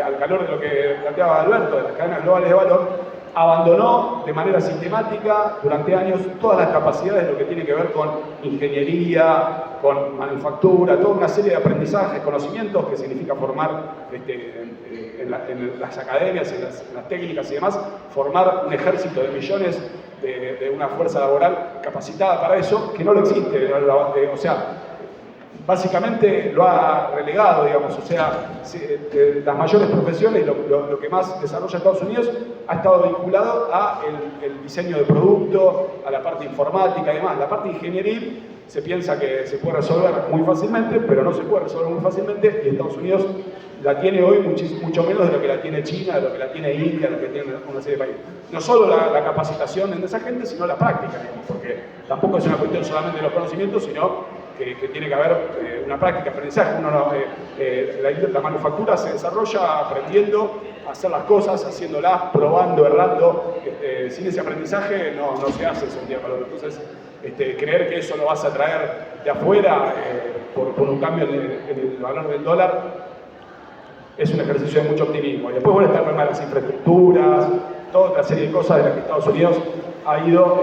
al calor de lo que planteaba Alberto, de las cadenas globales de valor, abandonó de manera sistemática durante años todas las capacidades de lo que tiene que ver con ingeniería, con manufactura, toda una serie de aprendizajes, conocimientos que significa formar en las academias, en las técnicas y demás, formar un ejército de millones de una fuerza laboral capacitada para eso, que no lo existe. O sea, básicamente lo ha relegado, digamos. O sea, las mayores profesiones, lo que más desarrolla Estados Unidos, ha estado vinculado a el diseño de producto, a la parte informática y demás. La parte ingenieril se piensa que se puede resolver muy fácilmente, pero no se puede resolver muy fácilmente, y Estados Unidos la tiene hoy mucho menos de lo que la tiene China, de lo que la tiene India, de lo que tiene una serie de países. No solo la capacitación de esa gente, sino la práctica, digamos, porque tampoco es una cuestión solamente de los conocimientos, sino que tiene que haber una práctica, aprendizaje. La manufactura se desarrolla aprendiendo a hacer las cosas, haciéndolas, probando, errando. Sin ese aprendizaje no se hace eso un día para otro. Entonces, creer que eso lo vas a traer de afuera por un cambio en el valor del dólar es un ejercicio de mucho optimismo. Y después está el problema de las infraestructuras, toda otra serie de cosas de las que Estados Unidos ha ido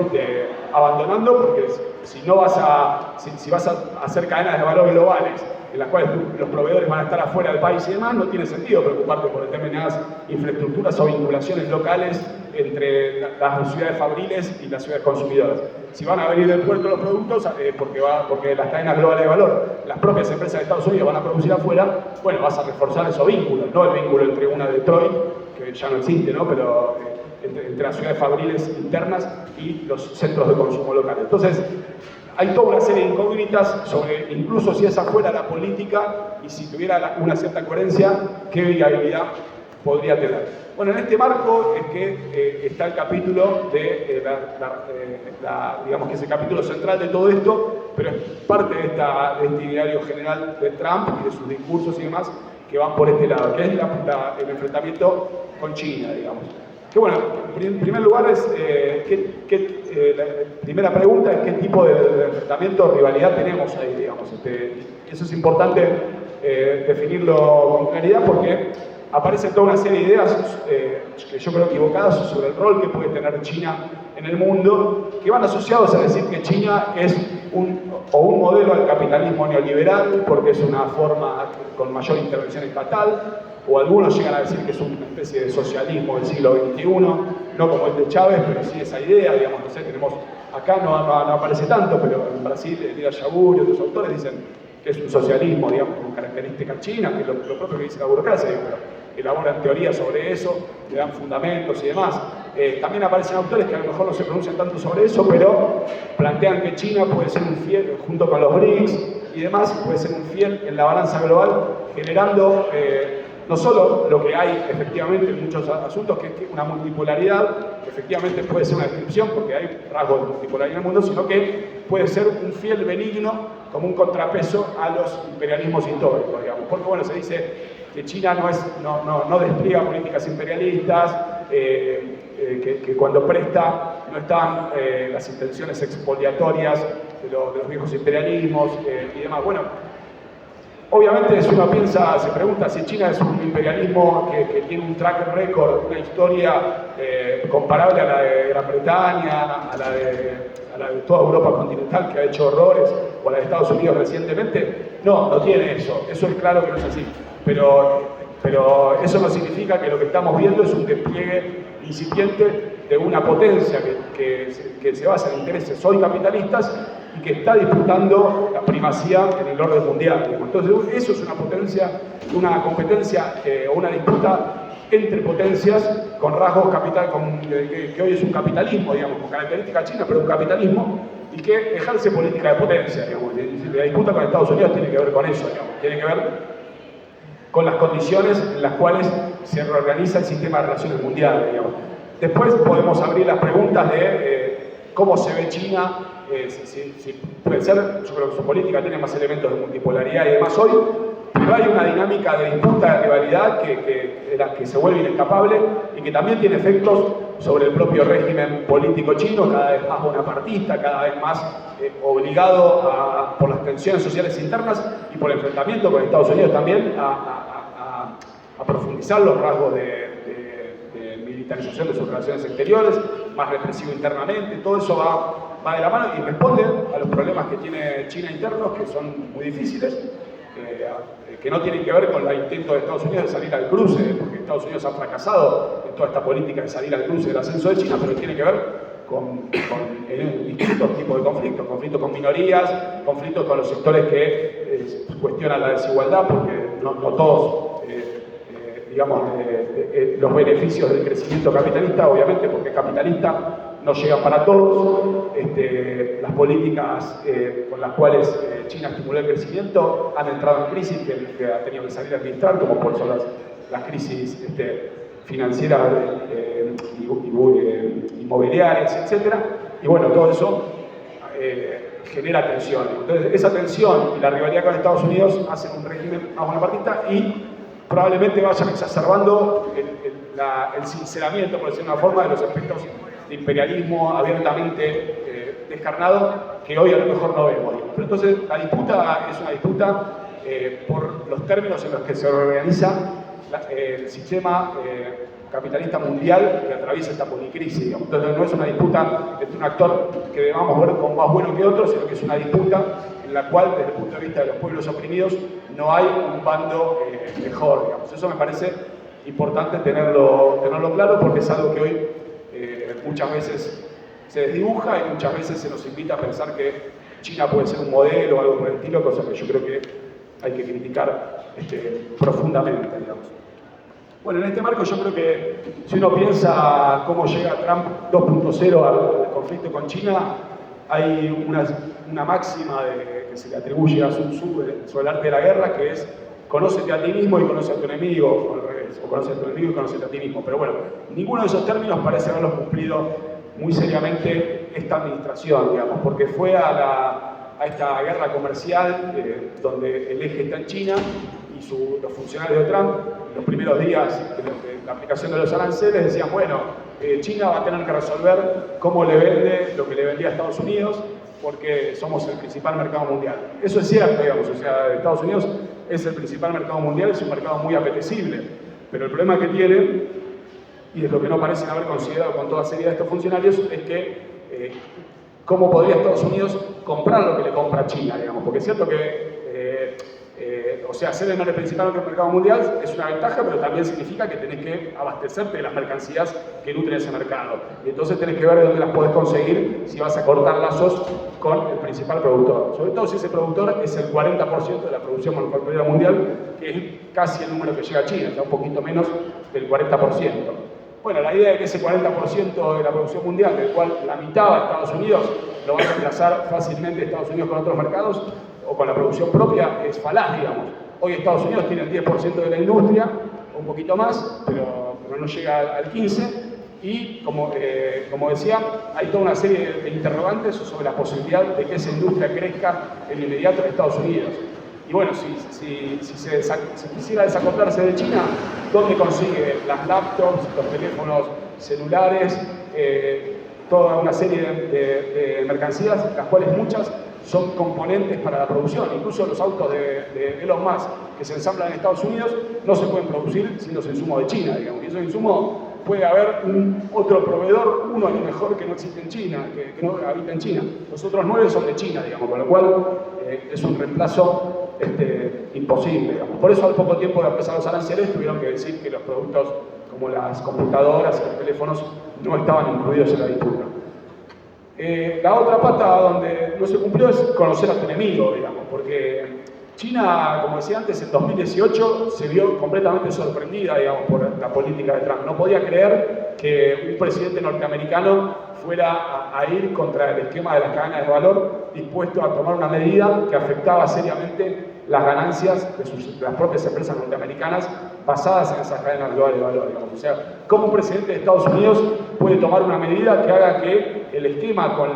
abandonando, porque si vas a hacer cadenas de valor globales en las cuales los proveedores van a estar afuera del país y demás, no tiene sentido preocuparte por determinadas infraestructuras o vinculaciones locales entre las ciudades fabriles y las ciudades consumidoras. Si van a venir del puerto los productos, porque las cadenas globales de valor, las propias empresas de Estados Unidos van a producir afuera, bueno, vas a reforzar esos vínculos, no el vínculo entre una Detroit, que ya no existe, ¿no? Pero entre las ciudades fabriles internas y los centros de consumo locales. Entonces, hay toda una serie de incógnitas sobre, incluso si esa fuera la política y si tuviera una cierta coherencia, qué viabilidad podría tener. Bueno, en este marco es que está el capítulo de, digamos que es el capítulo central de todo esto, pero es parte de este ideario general de Trump y de sus discursos y demás que van por este lado, que es el enfrentamiento con China, digamos. Que bueno, en primer lugar la primera pregunta es qué tipo de enfrentamiento o rivalidad tenemos ahí, digamos. Eso es importante definirlo con claridad porque aparece toda una serie de ideas que yo creo equivocadas sobre el rol que puede tener China en el mundo, que van asociados a decir que China es un modelo del capitalismo neoliberal porque es una forma con mayor intervención estatal, o algunos llegan a decir que es una especie de socialismo del siglo XXI, no como el de Chávez, pero sí esa idea, digamos, no sé, tenemos, acá no aparece tanto, pero en Brasil, Elida Yabur y otros autores dicen que es un socialismo, digamos, con características chinas, que es lo propio que dice la burocracia, pero elaboran teorías sobre eso, le dan fundamentos y demás. También aparecen autores que a lo mejor no se pronuncian tanto sobre eso, pero plantean que China puede ser un fiel, junto con los BRICS y demás, puede ser un fiel en la balanza global, generando no solo lo que hay efectivamente en muchos asuntos, que es una multipolaridad, que efectivamente puede ser una descripción, porque hay rasgos de multipolaridad en el mundo, sino que puede ser un fiel benigno como un contrapeso a los imperialismos históricos, digamos. Porque bueno, se dice que China no despliega políticas imperialistas, que cuando presta no están las intenciones expoliatorias de los viejos imperialismos y demás. Bueno, obviamente, si uno se pregunta si China es un imperialismo que tiene un track record, una historia comparable a la de Gran Bretaña, a la de toda Europa continental, que ha hecho horrores, o a la de Estados Unidos recientemente, no tiene eso. Eso es claro que no es así. Pero eso no significa que lo que estamos viendo es un despliegue incipiente de una potencia que se basa en intereses hoy capitalistas y que está disputando la primacía en el orden mundial. Entonces, eso es una potencia, una competencia o una disputa entre potencias con rasgos que hoy es un capitalismo, digamos, con características chinas, pero un capitalismo y que ejerce política de potencia, digamos. La disputa con Estados Unidos tiene que ver con eso, digamos, tiene que ver con las condiciones en las cuales se reorganiza el sistema de relaciones mundiales, digamos. Después podemos abrir las preguntas de cómo se ve China, si puede ser, yo creo que su política tiene más elementos de multipolaridad y demás hoy, pero hay una dinámica de disputa, de rivalidad que se vuelve inescapable y que también tiene efectos sobre el propio régimen político chino, cada vez más bonapartista, cada vez más obligado por las tensiones sociales internas y por el enfrentamiento con Estados Unidos también a profundizar los rasgos de militarización de sus relaciones exteriores, más represivo internamente. Todo eso va de la mano y responde a los problemas que tiene China internos, que son muy difíciles, que no tienen que ver con el intento de Estados Unidos de salir al cruce, porque Estados Unidos ha fracasado en toda esta política de salir al cruce del ascenso de China, pero tiene que ver con distintos tipos de conflictos con minorías, conflictos con los sectores que cuestionan la desigualdad, porque no todos digamos, los beneficios del crecimiento capitalista, obviamente porque capitalista no llega para todos. Las políticas con las cuales China estimuló el crecimiento han entrado en crisis que ha tenido que salir a administrar, como por son las crisis financieras, inmobiliarias, etc. Y bueno, todo eso genera tensión. Entonces, esa tensión y la rivalidad con Estados Unidos hacen un régimen más bonapartista y probablemente vayan exacerbando el sinceramiento, por decirlo de una forma, de los aspectos de imperialismo abiertamente descarnado que hoy a lo mejor no vemos. Pero entonces la disputa es una disputa por los términos en los que se organiza el sistema capitalista mundial que atraviesa esta policrisis, digamos. Entonces no es una disputa entre un actor que debamos ver como más bueno que otro, sino que es una disputa en la cual, desde el punto de vista de los pueblos oprimidos, no hay un bando mejor, digamos. Eso me parece importante tenerlo claro, porque es algo que hoy muchas veces se desdibuja y muchas veces se nos invita a pensar que China puede ser un modelo o algo por el estilo, cosa que yo creo que hay que criticar profundamente, digamos. Bueno, en este marco yo creo que si uno piensa cómo llega Trump 2.0 al conflicto con China, hay una máxima que se le atribuye a Sun Tzu sobre el arte de la guerra, que es conócete a ti mismo y conoce a tu enemigo, o al revés, o conoce a tu enemigo y conoce a ti mismo. Pero bueno, ninguno de esos términos parece haberlos cumplido muy seriamente esta administración, digamos, porque fue a esta guerra comercial donde el eje está en China y los funcionarios de Trump, en los primeros días de la aplicación de los aranceles, decían, bueno, China va a tener que resolver cómo le vende lo que le vendía a Estados Unidos, porque somos el principal mercado mundial. Eso es cierto, digamos, o sea, Estados Unidos es el principal mercado mundial, es un mercado muy apetecible, pero el problema que tiene, y es lo que no parecen haber considerado con toda seriedad estos funcionarios, es que cómo podría Estados Unidos comprar lo que le compra China, digamos, porque es cierto que o sea, ser el principal mercado mundial es una ventaja, pero también significa que tenés que abastecerte de las mercancías que nutren ese mercado. Y entonces tenés que ver de dónde las podés conseguir si vas a cortar lazos con el principal productor. Sobre todo si ese productor es el 40% de la producción manufacturera mundial, que es casi el número que llega a China, está un poquito menos del 40%. Bueno, la idea de que ese 40% de la producción mundial, del cual la mitad va a Estados Unidos, lo va a reemplazar fácilmente Estados Unidos con otros mercados, o con la producción propia, es falaz, digamos. Hoy Estados Unidos tiene el 10% de la industria, un poquito más, pero no llega al 15%, y como decía, hay toda una serie de interrogantes sobre la posibilidad de que esa industria crezca en inmediato en Estados Unidos. Y bueno, si quisiera desacoplarse de China, ¿dónde consigue las laptops, los teléfonos celulares, toda una serie de mercancías, las cuales muchas son componentes para la producción? Incluso los autos de Elon Musk que se ensamblan en Estados Unidos no se pueden producir sin los insumos de China, digamos. Y esos insumos puede haber otro proveedor, uno a lo mejor que no existe en China, que no habita en China. Los otros 9 son de China, digamos, con lo cual es un reemplazo imposible, digamos. Por eso al poco tiempo de empezar los aranceles tuvieron que decir que los productos como las computadoras y los teléfonos no estaban incluidos en la disputa. La otra pata donde no se cumplió es conocer a tu enemigo, digamos, porque China, como decía antes, en 2018 se vio completamente sorprendida, digamos, por la política de Trump. No podía creer que un presidente norteamericano fuera a ir contra el esquema de las cadenas de valor, dispuesto a tomar una medida que afectaba seriamente las ganancias de las propias empresas norteamericanas basadas en esas cadenas globales de valor, digamos. O sea, ¿cómo un presidente de Estados Unidos puede tomar una medida que haga que el esquema con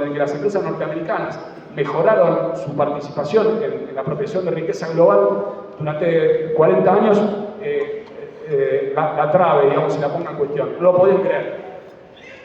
el que las empresas norteamericanas mejoraron su participación en la apropiación de riqueza global durante 40 años, la trabe, digamos, y la ponga en cuestión? No lo podían creer.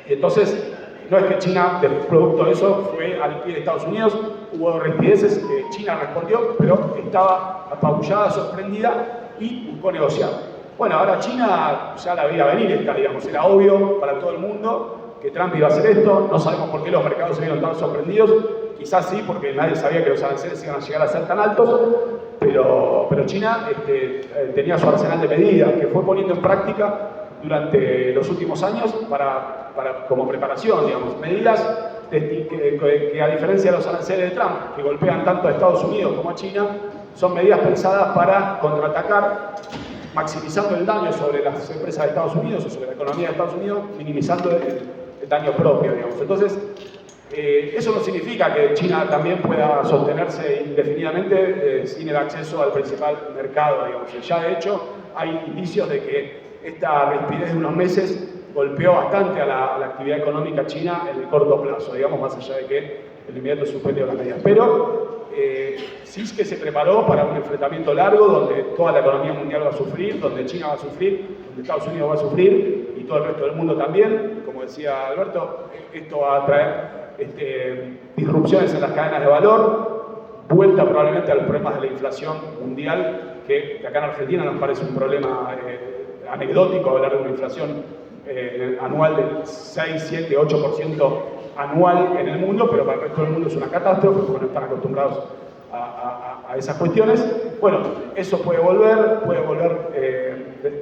Y entonces, no es que China, producto de eso, fue al pie de Estados Unidos, hubo rispideces, China respondió, pero estaba apabullada, sorprendida y buscó negociar. Bueno, ahora China ya la veía venir, digamos, era obvio para todo el mundo que Trump iba a hacer esto, no sabemos por qué los mercados se vieron tan sorprendidos, quizás sí, porque nadie sabía que los aranceles iban a llegar a ser tan altos, pero China tenía su arsenal de medidas que fue poniendo en práctica durante los últimos años como preparación, digamos, medidas que a diferencia de los aranceles de Trump, que golpean tanto a Estados Unidos como a China, son medidas pensadas para contraatacar, maximizando el daño sobre las empresas de Estados Unidos o sobre la economía de Estados Unidos, minimizando el daño propio, digamos. Entonces, eso no significa que China también pueda sostenerse indefinidamente sin el acceso al principal mercado, digamos. Ya de hecho hay indicios de que esta rispidez de unos meses golpeó bastante a la actividad económica china en el corto plazo, digamos, más allá de que el inmediato suspendió las medidas. Pero sí es que se preparó para un enfrentamiento largo donde toda la economía mundial va a sufrir, donde China va a sufrir, donde Estados Unidos va a sufrir y todo el resto del mundo también. Como decía Alberto, esto va a traer disrupciones en las cadenas de valor, vuelta probablemente a los problemas de la inflación mundial, que acá en Argentina nos parece un problema anecdótico hablar de una inflación anual del 6, 7, 8% anual en el mundo, pero para el resto del mundo es una catástrofe porque no están acostumbrados a esas cuestiones. Bueno, eso puede volver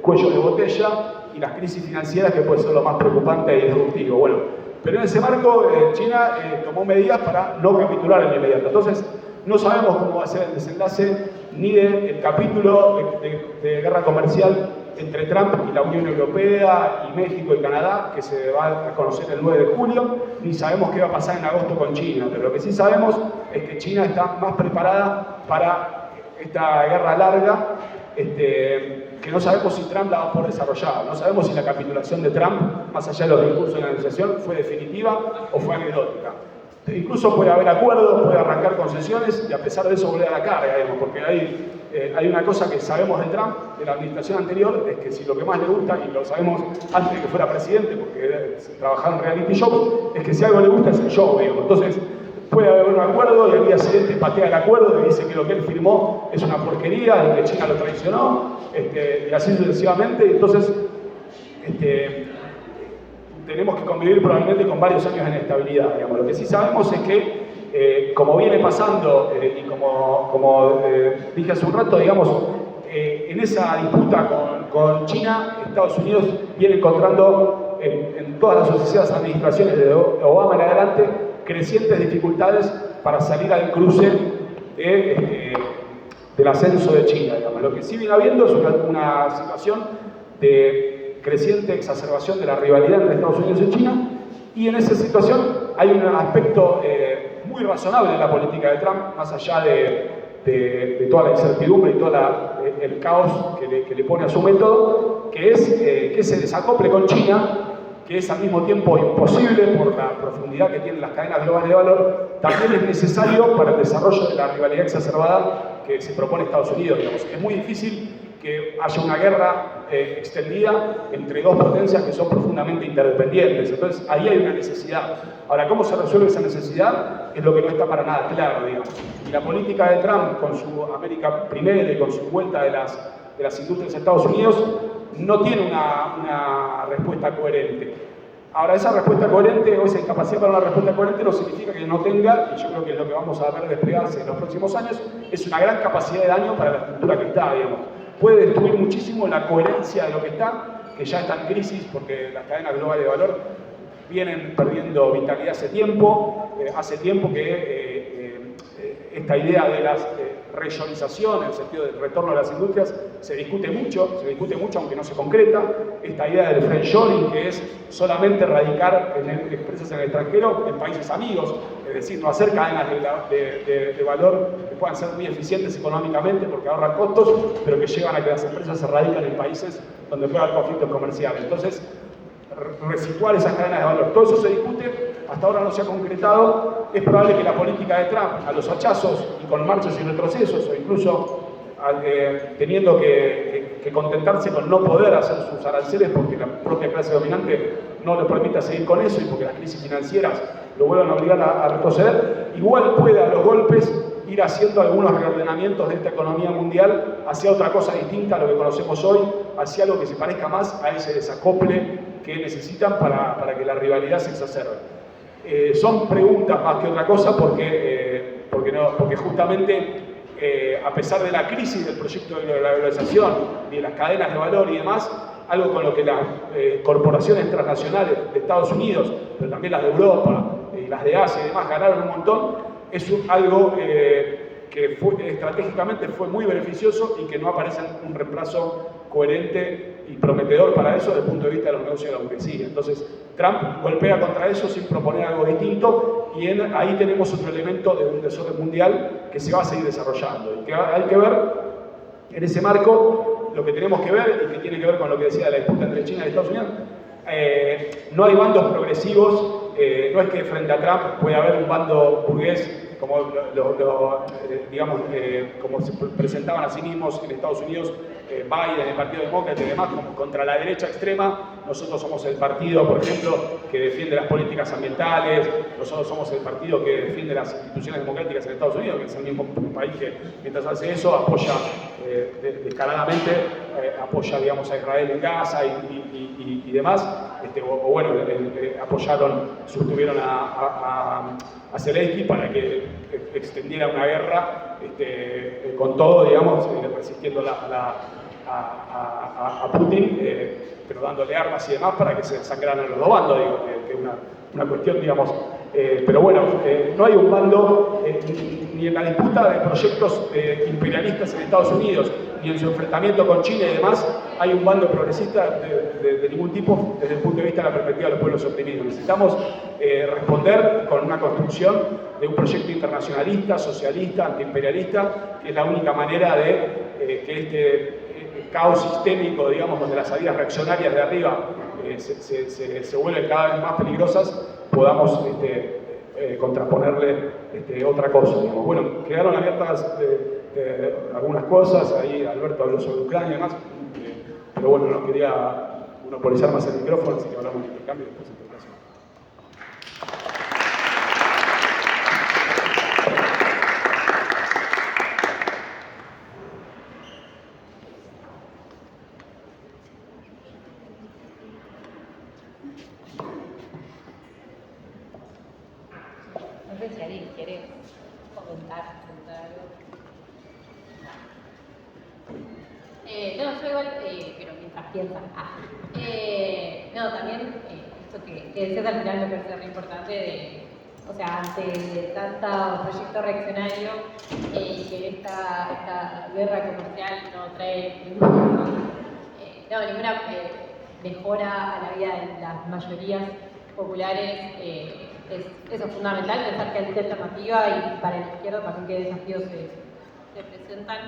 cuello de botella y las crisis financieras, que puede ser lo más preocupante y disruptivo. Bueno, pero en ese marco China tomó medidas para no capitular en inmediato. Entonces, no sabemos cómo va a ser el desenlace ni del capítulo de guerra comercial entre Trump y la Unión Europea y México y Canadá, que se va a conocer el 9 de julio, ni sabemos qué va a pasar en agosto con China, pero lo que sí sabemos es que China está más preparada para esta guerra larga, que no sabemos si Trump la va a poder desarrollar, no sabemos si la capitulación de Trump, más allá de los discursos de la negociación, fue definitiva o fue anecdótica. Incluso puede haber acuerdos, puede arrancar concesiones y a pesar de eso volver a la carga, digamos, porque hay una cosa que sabemos de Trump, de la administración anterior, es que si lo que más le gusta, y lo sabemos antes de que fuera presidente, porque trabajaba en reality show, es que si algo le gusta es el show, digamos. Entonces, puede haber un acuerdo y al día siguiente patea el acuerdo y dice que lo que él firmó es una porquería y que China lo traicionó, y así sucesivamente. Entonces, tenemos que convivir probablemente con varios años de inestabilidad, digamos. Lo que sí sabemos es que, como viene pasando, y como dije hace un rato, digamos, en esa disputa con China, Estados Unidos viene encontrando en todas las sucesivas administraciones de Obama en adelante crecientes dificultades para salir al cruce del ascenso de China, digamos. Lo que sí viene habiendo es una situación de creciente exacerbación de la rivalidad entre Estados Unidos y China, y en esa situación hay un aspecto muy razonable en la política de Trump, más allá de toda la incertidumbre y todo el caos que le pone a su método, que es que ese desacople con China, que es al mismo tiempo imposible por la profundidad que tienen las cadenas globales de valor, también es necesario para el desarrollo de la rivalidad exacerbada que se propone Estados Unidos. Digamos. Es muy difícil que haya una guerra extendida entre dos potencias que son profundamente interdependientes. Entonces, ahí hay una necesidad. Ahora, ¿cómo se resuelve esa necesidad? Es lo que no está para nada claro, digamos. Y la política de Trump, con su América Primera y con su vuelta de las industrias de Estados Unidos, no tiene una respuesta coherente. Ahora, esa respuesta coherente o esa incapacidad para una respuesta coherente no significa que no tenga, y yo creo que es lo que vamos a ver desplegarse en los próximos años, es una gran capacidad de daño para la estructura que está, digamos. Puede destruir muchísimo la coherencia de lo que ya está en crisis, porque las cadenas globales de valor vienen perdiendo vitalidad hace tiempo que esta idea de la regionalización, en el sentido del retorno a las industrias, se discute mucho aunque no se concreta. Esta idea del friendshoring, que es solamente radicar empresas en el extranjero en países amigos, es decir, no hacer cadenas de valor que puedan ser muy eficientes económicamente porque ahorran costos, pero que llevan a que las empresas se radican en países donde puede haber conflictos comerciales. Entonces, resituar esas cadenas de valor. Todo eso se discute, hasta ahora no se ha concretado. Es probable que la política de Trump, a los hachazos y con marchas y retrocesos, o incluso teniendo que contentarse con no poder hacer sus aranceles porque la propia clase dominante no le permite seguir con eso y porque las crisis financieras lo vuelvan a obligar a retroceder, igual puede a los golpes ir haciendo algunos reordenamientos de esta economía mundial hacia otra cosa distinta a lo que conocemos hoy, hacia algo que se parezca más a ese desacople que necesitan para que la rivalidad se exacerbe. Son preguntas más que otra cosa porque justamente a pesar de la crisis del proyecto de la globalización y de las cadenas de valor y demás, algo con lo que las corporaciones transnacionales de Estados Unidos, pero también las de Europa y las de Asia y demás ganaron un montón, es algo que estratégicamente fue muy beneficioso y que no aparece un reemplazo coherente y prometedor para eso desde el punto de vista de los negocios de la burguesía. Entonces, Trump golpea contra eso sin proponer algo distinto y ahí tenemos otro elemento de un desorden mundial que se va a seguir desarrollando y que hay que ver en ese marco. Lo que tenemos que ver y que tiene que ver con lo que decía de la disputa entre China y Estados Unidos, no hay bandos progresivos, no es que frente a Trump puede haber un bando burgués como como se presentaban a sí mismos en Estados Unidos, Biden, el Partido Demócrata y demás, como contra la derecha extrema. Nosotros somos el partido, por ejemplo, que defiende las políticas ambientales, nosotros somos el partido que defiende las instituciones democráticas en Estados Unidos, que es el mismo país que, mientras hace eso, apoya descaradamente, apoya, digamos, a Israel en Gaza y demás. o bueno, apoyaron, sustuvieron a Zelensky para que extendiera una guerra con todo, digamos, resistiendo a Putin, pero dándole armas y demás para que se sangraran los dos bandos, digo, que es una cuestión, digamos. Pero bueno, no hay un bando ni en la disputa de proyectos imperialistas en Estados Unidos, ni en su enfrentamiento con China y demás, hay un bando progresista de ningún tipo desde el punto de vista de la perspectiva de los pueblos oprimidos. Necesitamos responder con una construcción de un proyecto internacionalista, socialista, antiimperialista, que es la única manera de que este caos sistémico, digamos, donde las salidas reaccionarias de arriba se vuelven cada vez más peligrosas, podamos contraponerle otra cosa, digamos. Bueno, quedaron abiertas algunas cosas, ahí Alberto habló sobre Ucrania y demás, pero bueno, no quería monopolizar más el micrófono, así que hablamos de intercambio y después de interpretación. No sé si alguien quiere comentar algo. No, yo igual, pero mientras piensan. No, también esto que decías al final me parece muy importante, o sea, ante tanto proyecto reaccionario y que esta guerra comercial no trae ninguna mejora a la vida de las mayorías populares, eso es fundamental, pensar que hay alternativa y para la izquierda también qué desafíos se presentan.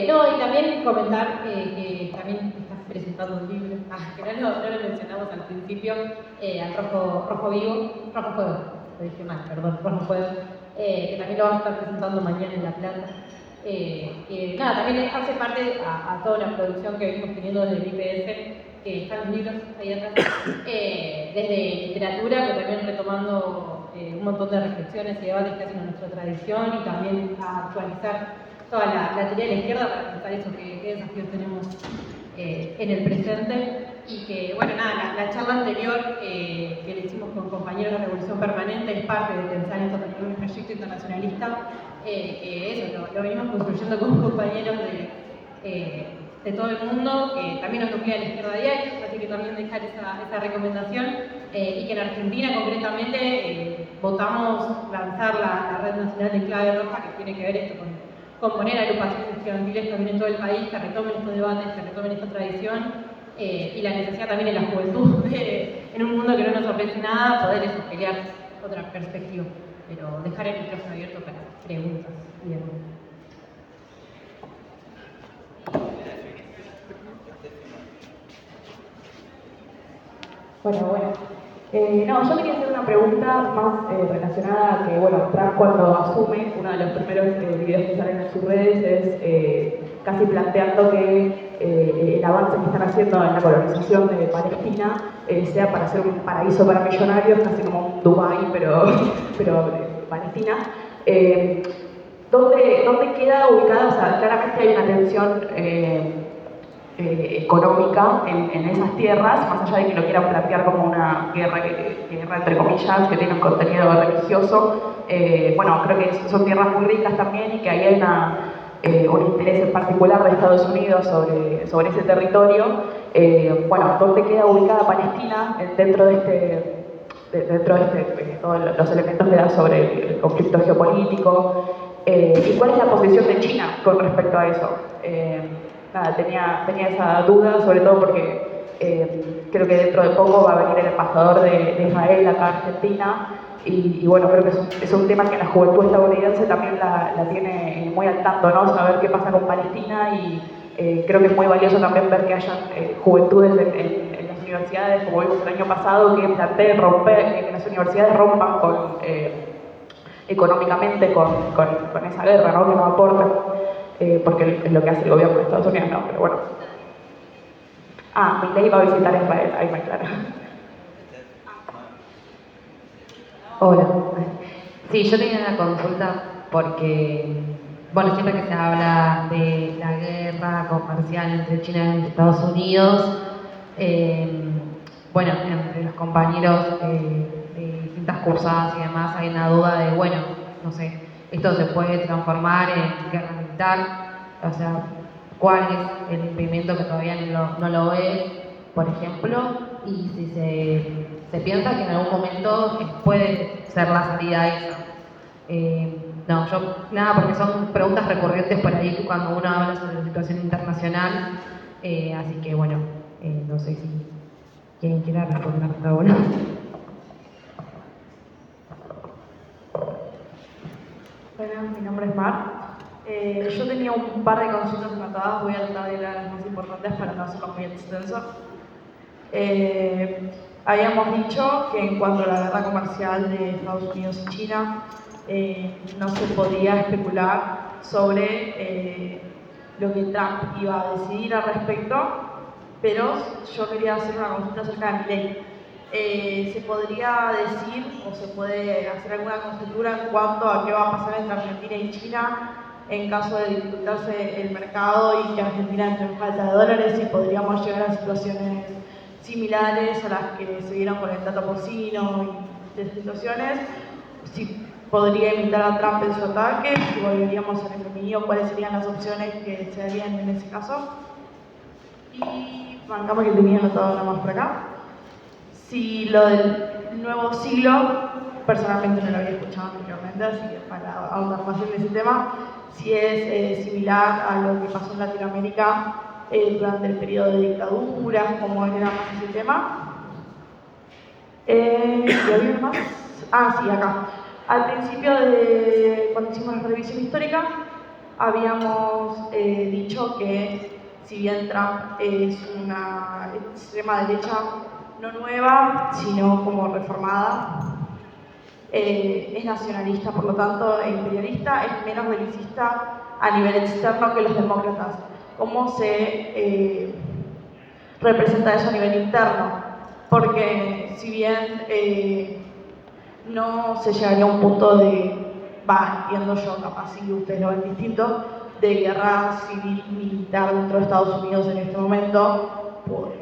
No, y también comentar que también estás presentando un libro, que no lo mencionamos al principio, al Rojo Fuego, lo dije mal, perdón, Rojo Fuego, que también lo vamos a estar presentando mañana en La Plata. Que nada, también hace parte a toda la producción que venimos teniendo desde el IPF, que están los libros ahí atrás, desde literatura, pero también retomando un montón de reflexiones y debates que hacen a nuestra tradición y también a actualizar toda la teoría de la izquierda para pensar eso, qué desafíos tenemos en el presente. Y que, bueno, nada, la charla anterior que le hicimos con compañeros de Revolución Permanente es parte de pensar esto también en un proyecto internacionalista, que eso, lo venimos construyendo con compañeros de todo el mundo, que también nos nuclea la izquierda diaria, así que también dejar esa recomendación, y que en Argentina concretamente votamos lanzar la Red Nacional de Clave Roja, que tiene que ver esto con poner agrupaciones estudiantiles también en todo el país, que retomen estos debates, que retomen esta tradición, y la necesidad también en la juventud, en un mundo que no nos ofrece nada, poder pelear otra perspectiva, pero dejar el micrófono abierto para preguntas y demás. Bueno. No, yo quería hacer una pregunta más relacionada a que, bueno, Trump cuando asume, uno de los primeros videos que salen en sus redes es casi planteando que el avance que están haciendo en la colonización de Palestina sea para ser un paraíso para millonarios, casi como un Dubái, pero Palestina. ¿Dónde queda ubicada? O sea, claramente hay una tensión económica en esas tierras, más allá de que lo quieran plantear como una guerra entre comillas, que tiene un contenido religioso. Bueno, creo que son tierras muy ricas también y que ahí hay un interés en particular de Estados Unidos sobre ese territorio. Bueno, ¿dónde queda ubicada Palestina dentro de todos los elementos que da sobre el conflicto geopolítico? ¿Y cuál es la posición de China con respecto a eso? Nada, tenía esa duda, sobre todo porque creo que dentro de poco va a venir el embajador de Israel acá a Argentina y bueno, creo que es un tema que la juventud estadounidense también la tiene muy al tanto, ¿no? Saber qué pasa con Palestina y creo que es muy valioso también ver que hayan juventudes en las universidades, como vimos el año pasado, que planteen que las universidades rompan económicamente con esa guerra, ¿no? Que no aportan. Porque es lo que hace el gobierno de Estados Unidos, no, pero bueno. Milei va a visitar Israel, ahí me aclara. Hola. Sí, yo tenía una consulta porque, bueno, siempre que se habla de la guerra comercial entre China y Estados Unidos, bueno, entre los compañeros de distintas cursadas y demás hay una duda de, bueno, no sé, esto se puede transformar en guerra militar, o sea, cuál es el impedimento que todavía no lo ve, por ejemplo, y si se piensa que en algún momento puede ser la salida esa. No, yo nada, porque son preguntas recurrentes por ahí cuando uno habla sobre la situación internacional, así que bueno, no sé si quien quiera responder cada uno. Bueno, mi nombre es Mar. Yo tenía un par de consultas anotadas, voy a tratar de ir a las más importantes para no hacerlo muy extenso. Habíamos dicho que en cuanto a la guerra comercial de Estados Unidos y China, no se podía especular sobre lo que Trump iba a decidir al respecto, pero yo quería hacer una consulta acerca de Milei. ¿Se podría decir o se puede hacer alguna conjetura en cuanto a qué va a pasar entre Argentina y China en caso de dificultarse el mercado y que Argentina entre en falta de dólares y podríamos llegar a situaciones similares a las que se dieron con el dato porcino y de situaciones? Si podría imitar a Trump en su ataque, si volveríamos al FMI, cuáles serían las opciones que se harían en ese caso. Y bancamos que tenía anotado nada más por acá. Si lo del nuevo siglo, personalmente no lo había escuchado anteriormente, así que para ahondar más en ese tema, si es similar a lo que pasó en Latinoamérica durante el periodo de dictadura, cómo era más ese tema. ¿Y había más? Ah, sí, acá. Al principio, cuando hicimos la revisión histórica, habíamos dicho que si bien Trump es una extrema derecha no nueva, sino como reformada, es nacionalista, por lo tanto, e imperialista, es menos belicista a nivel externo que los demócratas. ¿Cómo se representa eso a nivel interno? Porque si bien no se llegaría a un punto de, entiendo yo, capaz si ustedes lo ven distinto, de guerra civil militar dentro de Estados Unidos en este momento,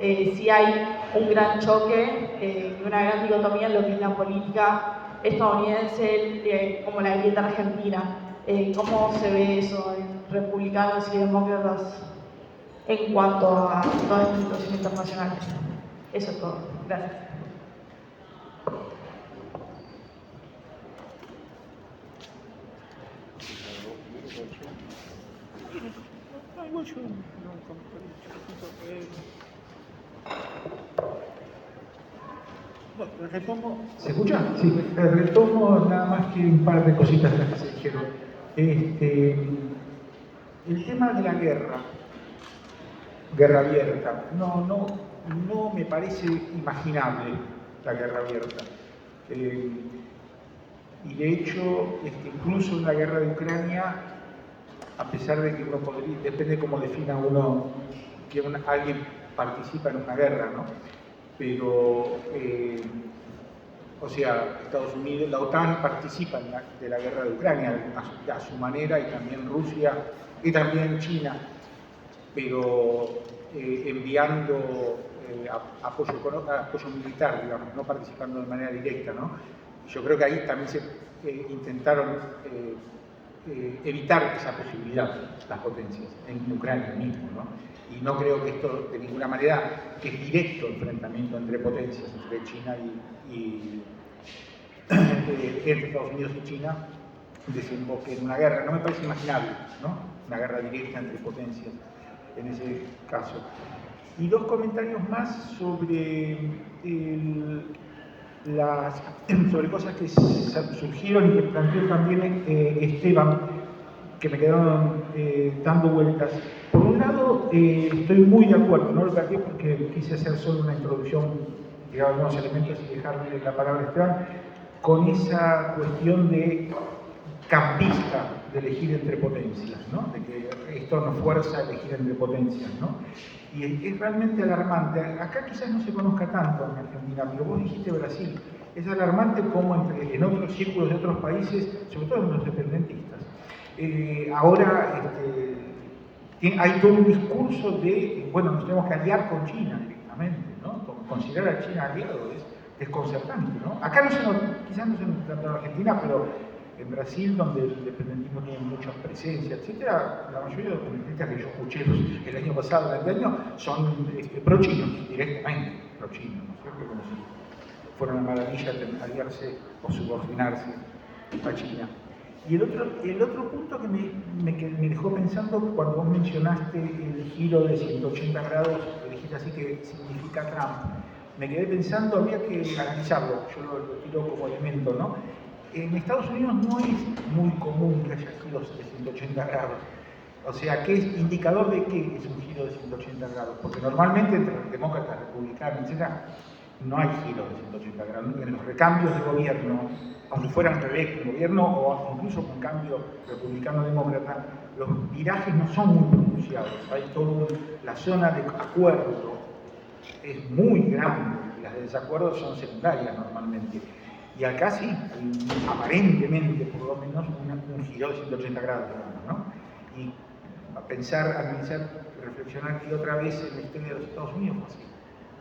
sí hay un gran choque y una gran dicotomía en lo que es la política estadounidense como la grieta argentina. ¿Cómo se ve eso en republicanos y demócratas en cuanto a toda esta situación internacional? Eso es todo. Gracias. Retomo, ¿se escucha? Sí, retomo nada más que un par de cositas que se dijeron. El tema de la guerra abierta, no me parece imaginable la guerra abierta. Y de hecho, incluso en la guerra de Ucrania, a pesar de que uno podría, depende cómo defina uno que alguien participa en una guerra, ¿no? Pero, o sea, Estados Unidos, la OTAN participa de la guerra de Ucrania a su manera, y también Rusia, y también China, pero enviando apoyo militar, digamos, no participando de manera directa, ¿no? Yo creo que ahí también se intentaron evitar esa posibilidad, las potencias, en Ucrania mismo, ¿no? Y no creo que esto, de ninguna manera, que es directo enfrentamiento entre potencias, entre China entre Estados Unidos y China, desemboque en una guerra. No me parece imaginable, ¿no? Una guerra directa entre potencias en ese caso. Y dos comentarios más sobre sobre cosas que surgieron y que planteó también Esteban, que me quedaron dando vueltas. Por un lado, estoy muy de acuerdo, no lo planteé porque quise hacer solo una introducción, llegar a algunos elementos y dejarle la palabra a Esteban, con esa cuestión de campista de elegir entre potencias, ¿no? De que esto nos fuerza a elegir entre potencias, ¿no? Y es realmente alarmante. Acá quizás no se conozca tanto en Argentina, pero vos dijiste Brasil. Es alarmante cómo en otros círculos de otros países, sobre todo en los independentistas, ahora hay todo un discurso de, bueno, nos tenemos que aliar con China directamente, ¿no? Como considerar a China aliado es desconcertante, ¿no? Acá no se nos, quizás no se nos trata en Argentina, pero en Brasil, donde el independentismo tiene mucha presencia, etcétera, la mayoría de los independentistas que yo escuché el año pasado, el año, son pro-chinos, directamente pro-chinos, ¿no es cierto? Como si fuera una maravilla aliarse o subordinarse a China. Y el otro punto que me dejó pensando cuando vos mencionaste el giro de 180 grados, que dijiste así que significa Trump, me quedé pensando, había que analizarlo, yo lo tiro como elemento, ¿no? En Estados Unidos no es muy común que haya giros de 180 grados. O sea, ¿qué es indicador de qué es un giro de 180 grados? Porque normalmente entre los demócratas, republicanos, etc., no hay giros de 180 grados. En los recambios de gobierno, aunque fueran reelectos gobierno o incluso con cambio republicano-demócrata, los virajes no son muy pronunciados. Hay toda la zona de acuerdo es muy grande, y las de desacuerdo son secundarias normalmente. Y acá sí, hay aparentemente, por lo menos, un giro de 180 grados, ¿no? Y a pensar, analizar, reflexionar que otra vez en la historia de los Estados Unidos fue así.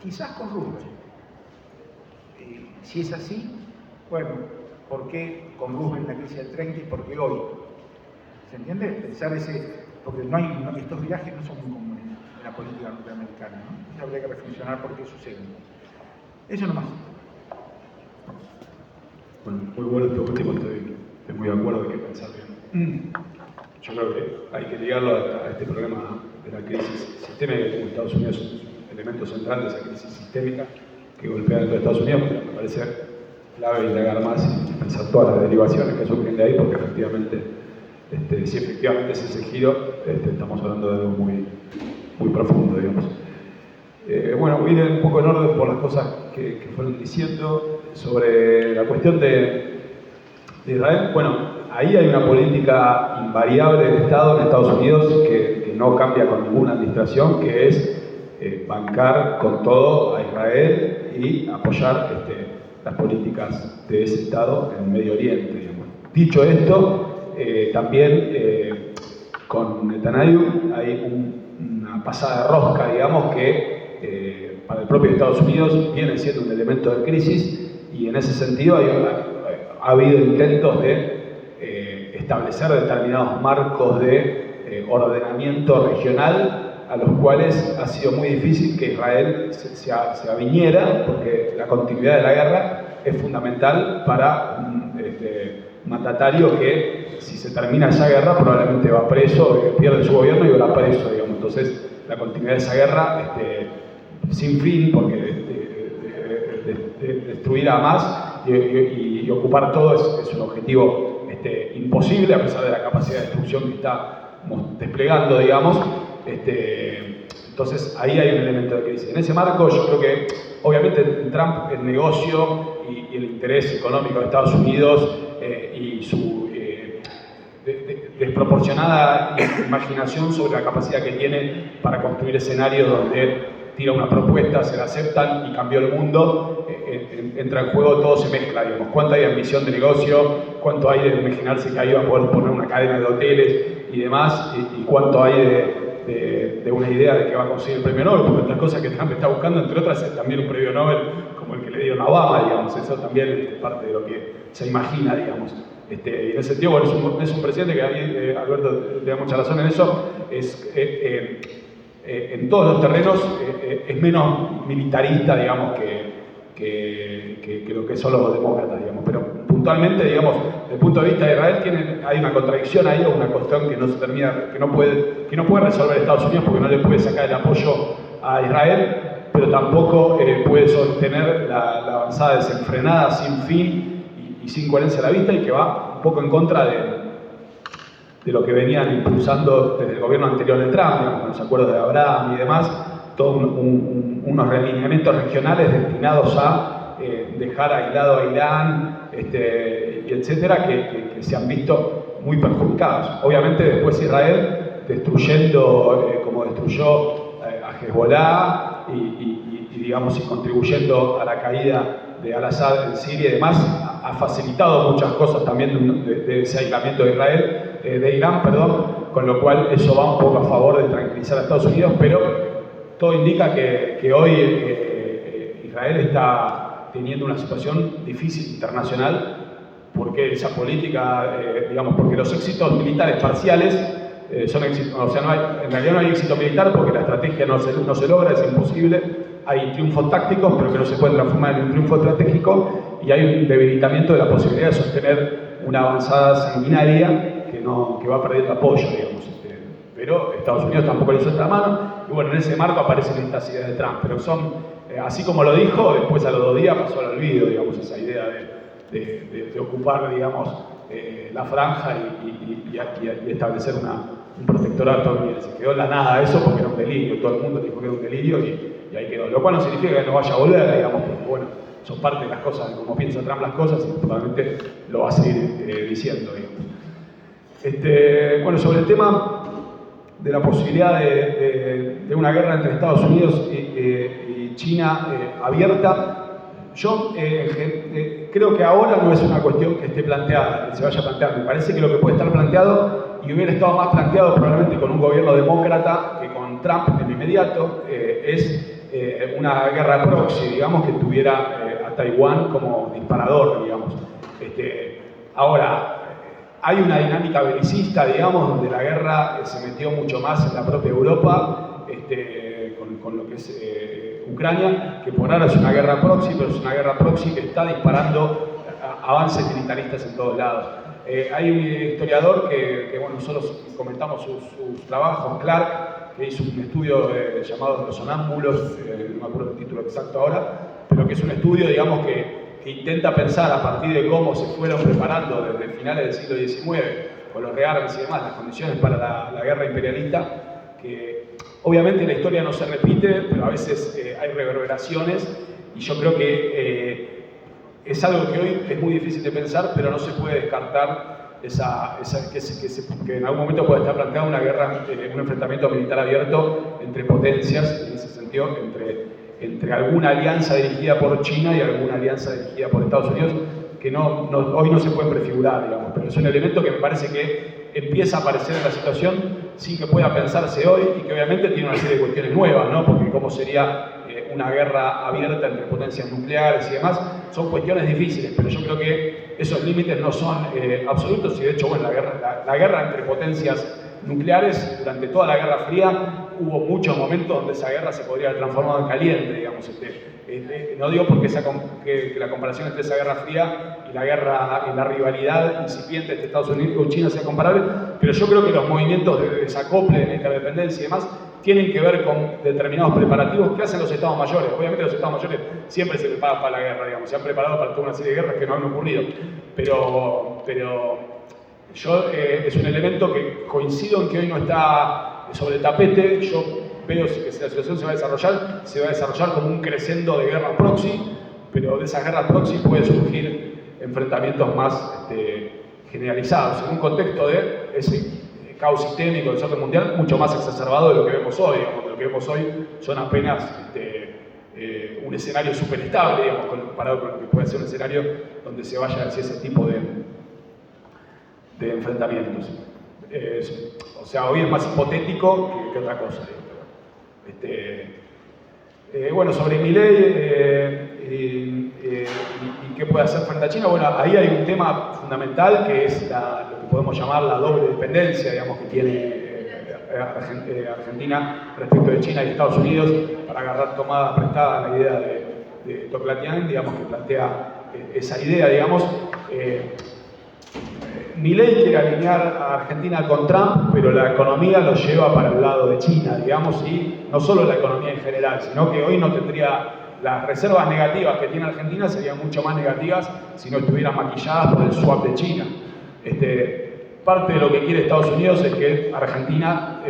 Quizás con Roosevelt. Si es así, bueno, ¿por qué con Roosevelt en la crisis del 30 y por qué hoy? ¿Se entiende? Pensar porque estos virajes no son muy comunes en la política norteamericana, ¿no? Entonces habría que reflexionar por qué sucede. Eso nomás. Bueno, muy bueno este último, estoy muy de acuerdo, hay que pensar bien. Yo creo que hay que ligarlo a este problema de la crisis sistémica, como Estados Unidos es un elemento central de esa crisis sistémica que golpea dentro de Estados Unidos, pero me parece clave indagar más y pensar todas las derivaciones que surgen de ahí, porque efectivamente, si efectivamente es ese giro, estamos hablando de algo muy, muy profundo, digamos. Bueno, voy a ir un poco en orden por las cosas que fueron diciendo sobre la cuestión de Israel. Bueno, ahí hay una política invariable del Estado en Estados Unidos que no cambia con ninguna administración, que es bancar con todo a Israel y apoyar las políticas de ese Estado en Medio Oriente, digamos. Dicho esto, también con Netanyahu hay una pasada de rosca, digamos, que para el propio Estados Unidos viene siendo un elemento de crisis, y en ese sentido ha habido intentos de establecer determinados marcos de ordenamiento regional a los cuales ha sido muy difícil que Israel se aviniera, porque la continuidad de la guerra es fundamental para un mandatario que, si se termina esa guerra, probablemente va preso, pierde su gobierno y va preso, digamos. Entonces, la continuidad de esa guerra sin fin, porque destruir a Hamas y ocupar todo es un objetivo imposible, a pesar de la capacidad de destrucción que estamos desplegando, digamos. Entonces ahí hay un elemento de crisis. En ese marco yo creo que obviamente Trump, el negocio y el interés económico de Estados Unidos y su desproporcionada imaginación sobre la capacidad que tiene para construir escenarios donde tira una propuesta, se la aceptan y cambió el mundo, entra en juego, todo se mezcla, digamos. ¿Cuánto hay de ambición de negocio? ¿Cuánto hay de imaginarse que ahí va a poder poner una cadena de hoteles y demás? ¿Y cuánto hay de una idea de que va a conseguir el premio Nobel? Porque otras cosas que Trump está buscando, entre otras, es también un premio Nobel como el que le dieron a Obama, digamos. Eso también es parte de lo que se imagina, digamos. Y en ese sentido, bueno, es un presidente que a mí, Alberto, le da mucha razón en eso, en todos los terrenos es menos militarista, digamos, que lo que son los demócratas, digamos. Pero puntualmente, digamos, desde el punto de vista de Israel, hay una contradicción ahí, o una cuestión que no se termina, que no puede resolver Estados Unidos, porque no le puede sacar el apoyo a Israel, pero tampoco puede sostener la avanzada desenfrenada, sin fin y sin coherencia a la vista, y que va un poco en contra de lo que venían impulsando desde el gobierno anterior de Trump, digamos, con los acuerdos de Abraham y demás, todos unos realineamientos regionales destinados a dejar aislado a Irán, y etcétera, que se han visto muy perjudicados. Obviamente después Israel destruyendo, como destruyó a Hezbollah y digamos, y contribuyendo a la caída de Al-Assad en Siria y demás, ha facilitado muchas cosas también de ese aislamiento de Irán, con lo cual eso va un poco a favor de tranquilizar a Estados Unidos, pero todo indica que hoy Israel está teniendo una situación difícil internacional porque esa política, digamos, porque los éxitos militares parciales son éxitos, o sea, en realidad no hay éxito militar porque la estrategia no se logra, es imposible. Hay triunfos tácticos, pero que no se pueden transformar en un triunfo estratégico, y hay un debilitamiento de la posibilidad de sostener una avanzada sanguinaria que va perdiendo apoyo, digamos. Pero Estados Unidos tampoco le suelta la mano, y bueno, en ese marco aparecen estas ideas de Trump, pero son, así como lo dijo, después a los 2 días pasó al olvido, digamos, esa idea de ocupar, digamos, la franja y establecer un protectorado estadounidense. Quedó en la nada eso porque era un delirio, todo el mundo dijo que era un delirio y ahí quedó. Lo cual no significa que no vaya a volver, digamos, porque bueno, son parte de las cosas, de cómo piensa Trump las cosas, y probablemente lo va a seguir diciendo, digamos. Bueno, sobre el tema de la posibilidad de una guerra entre Estados Unidos y China abierta, yo creo que ahora no es una cuestión que esté planteada, que se vaya a plantear. Me parece que lo que puede estar planteado, y hubiera estado más planteado probablemente con un gobierno demócrata que con Trump en lo inmediato, es una guerra proxy, digamos, que tuviera a Taiwán como disparador, digamos. Ahora, hay una dinámica belicista, digamos, donde la guerra se metió mucho más en la propia Europa, con lo que es Ucrania, que por ahora es una guerra proxy, pero es una guerra proxy que está disparando avances militaristas en todos lados. Hay un historiador que bueno, nosotros comentamos sus trabajos, Clark, que hizo un estudio llamado Los sonámbulos, no me acuerdo el título exacto ahora, pero que es un estudio, digamos, que intenta pensar a partir de cómo se fueron preparando desde finales del siglo XIX, con los rearmes y demás, las condiciones para la guerra imperialista, que obviamente la historia no se repite, pero a veces hay reverberaciones, y yo creo que es algo que hoy es muy difícil de pensar, pero no se puede descartar que en algún momento pueda estar planteada una guerra, un enfrentamiento militar abierto entre potencias, en ese sentido, entre alguna alianza dirigida por China y alguna alianza dirigida por Estados Unidos, que hoy no se pueden prefigurar, digamos, pero es un elemento que me parece que empieza a aparecer en la situación sin que pueda pensarse hoy, y que obviamente tiene una serie de cuestiones nuevas, ¿no? Porque cómo sería una guerra abierta entre potencias nucleares y demás, son cuestiones difíciles, pero yo creo que esos límites no son absolutos, y de hecho, bueno, la guerra entre potencias nucleares, durante toda la Guerra Fría, hubo muchos momentos donde esa guerra se podría haber transformado en caliente, digamos. No digo porque que la comparación entre esa Guerra Fría y la rivalidad incipiente entre Estados Unidos y China sea comparable, pero yo creo que los movimientos de desacople, de interdependencia y demás, tienen que ver con determinados preparativos que hacen los Estados Mayores. Obviamente los Estados Mayores siempre se preparan para la guerra, digamos, se han preparado para toda una serie de guerras que no han ocurrido, pero yo es un elemento que coincido en que hoy no está sobre el tapete. Yo veo que si la situación se va a desarrollar como un crescendo de guerra proxy, pero de esas guerras proxy pueden surgir enfrentamientos más generalizados, en un contexto de ese caos sistémico del orden mundial mucho más exacerbado de lo que vemos hoy. Digamos, lo que vemos hoy son apenas un escenario superestable, digamos, comparado con lo que puede ser un escenario donde se vaya hacia ese tipo de enfrentamientos. O sea, hoy es más hipotético que otra cosa. Bueno, sobre Milei y qué puede hacer frente a China, bueno, ahí hay un tema fundamental que es lo que podemos llamar la doble dependencia, digamos, que tiene Argentina respecto de China y Estados Unidos, para agarrar tomada prestada la idea de Toclatian, digamos, que plantea esa idea, digamos. Milei quiere alinear a Argentina con Trump, pero la economía lo lleva para el lado de China, digamos, y no solo la economía en general, sino que hoy no tendría las reservas negativas que tiene Argentina, serían mucho más negativas si no estuvieran maquilladas por el swap de China. Parte de lo que quiere Estados Unidos es que Argentina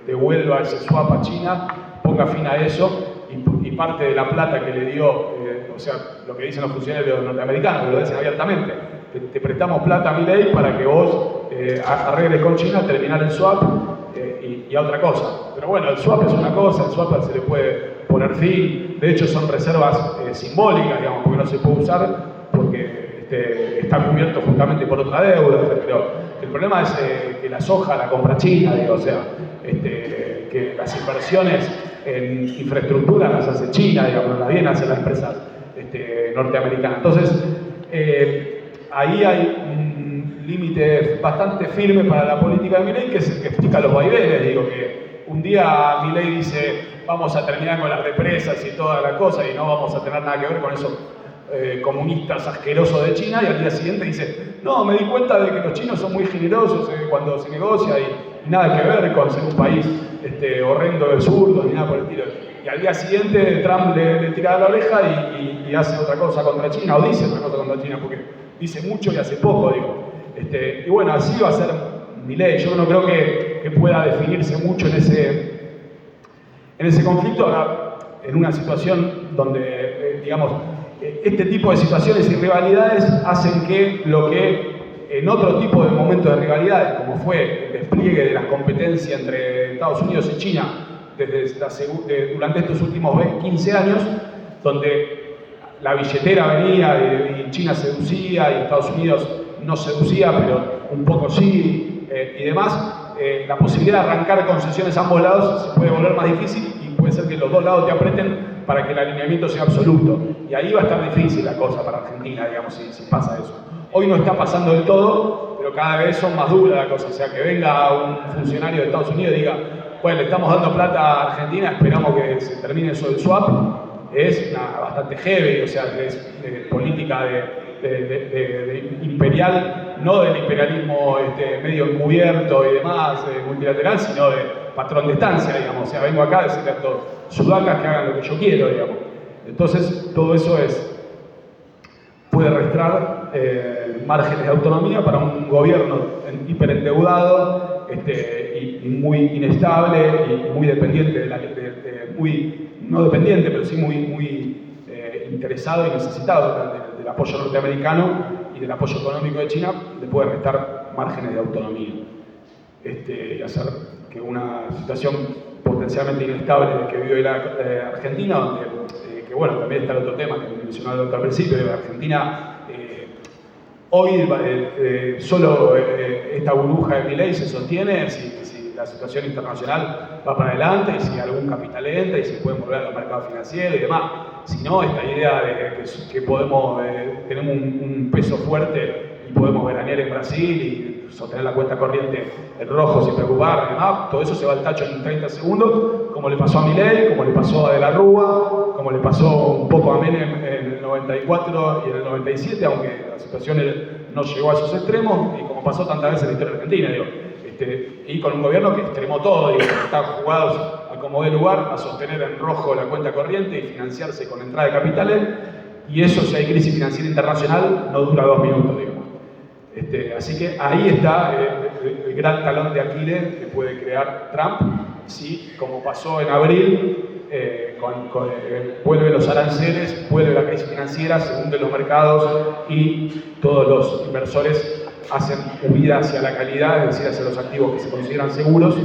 devuelva ese swap a China, ponga fin a eso, y parte de la plata que le dio, o sea, lo que dicen los funcionarios norteamericanos, que lo dicen abiertamente, te prestamos plata a Milei para que vos arregles con China, terminar el swap y a otra cosa. Pero bueno, el swap es una cosa, el swap se le puede poner fin, de hecho son reservas simbólicas, digamos, porque no se puede usar, porque está cubierto justamente por otra deuda, pero el problema es que la soja la compra China, digo, o sea, que las inversiones en infraestructura las hace China, digamos, las bien hacen las empresas norteamericanas. Entonces, ahí hay un límite bastante firme para la política de Milei, que es el que explica los vaivenes. Digo que un día Milei dice vamos a terminar con las represas y toda la cosa y no vamos a tener nada que ver con esos comunistas asquerosos de China, y al día siguiente dice no, me di cuenta de que los chinos son muy generosos cuando se negocia y nada que ver con ser un país horrendo de zurdos ni nada por el estilo. Y al día siguiente Trump le tira la oreja y hace otra cosa contra China, o dice otra cosa contra China, porque dice mucho y hace poco, digo. Y bueno, así va a ser Milei. Yo no creo que pueda definirse mucho en ese conflicto. Ahora, en una situación donde, digamos, este tipo de situaciones y rivalidades hacen que lo que en otro tipo de momentos de rivalidades, como fue el despliegue de la competencia entre Estados Unidos y China durante estos últimos 15 años, donde la billetera venía y China seducía y Estados Unidos no seducía, pero un poco sí, y demás, la posibilidad de arrancar concesiones a ambos lados se puede volver más difícil y puede ser que los dos lados te aprieten para que el alineamiento sea absoluto. Y ahí va a estar difícil la cosa para Argentina, digamos, si pasa eso. Hoy no está pasando del todo, pero cada vez son más duras la cosa. O sea, que venga un funcionario de Estados Unidos y diga, bueno, le estamos dando plata a Argentina, esperamos que se termine eso del swap, es bastante heavy, o sea, es política imperial, no del imperialismo medio encubierto y demás, multilateral, sino de patrón de estancia, digamos. O sea, vengo acá a decirle a estos sudacas que hagan lo que yo quiero, digamos. Entonces, todo eso puede restar márgenes de autonomía para un gobierno hiperendeudado y muy inestable y muy dependiente no dependiente, pero sí muy interesado y necesitado del apoyo norteamericano y del apoyo económico de China, le puede restar márgenes de autonomía y hacer que una situación potencialmente inestable que vive la Argentina, donde, que bueno, también está el otro tema que mencionaba el doctor al principio, de Argentina hoy solo esta burbuja de Milei se sostiene si la situación internacional va para adelante y si algún capital entra y se pueden volver a los mercados financieros y demás. Si no, esta idea de que podemos, tenemos un peso fuerte y podemos veranear en Brasil y sostener la cuenta corriente en rojo sin preocupar y demás, todo eso se va al tacho en 30 segundos, como le pasó a Milei, como le pasó a De la Rúa, como le pasó un poco a Menem en el 94 y en el 97, aunque la situación no llegó a esos extremos, y como pasó tantas veces en la historia argentina, digo. Y con un gobierno que extremó todo, digo, están jugados a como dé lugar a sostener en rojo la cuenta corriente y financiarse con entrada de capitales, y eso, si hay crisis financiera internacional, no dura 2 minutos, digamos. Así que ahí está el gran talón de Aquiles que puede crear Trump, si, como pasó en abril, vuelve los aranceles, vuelve la crisis financiera, se hunden los mercados y todos los inversores hacen huida hacia la calidad, es decir, hacia los activos que se consideran seguros,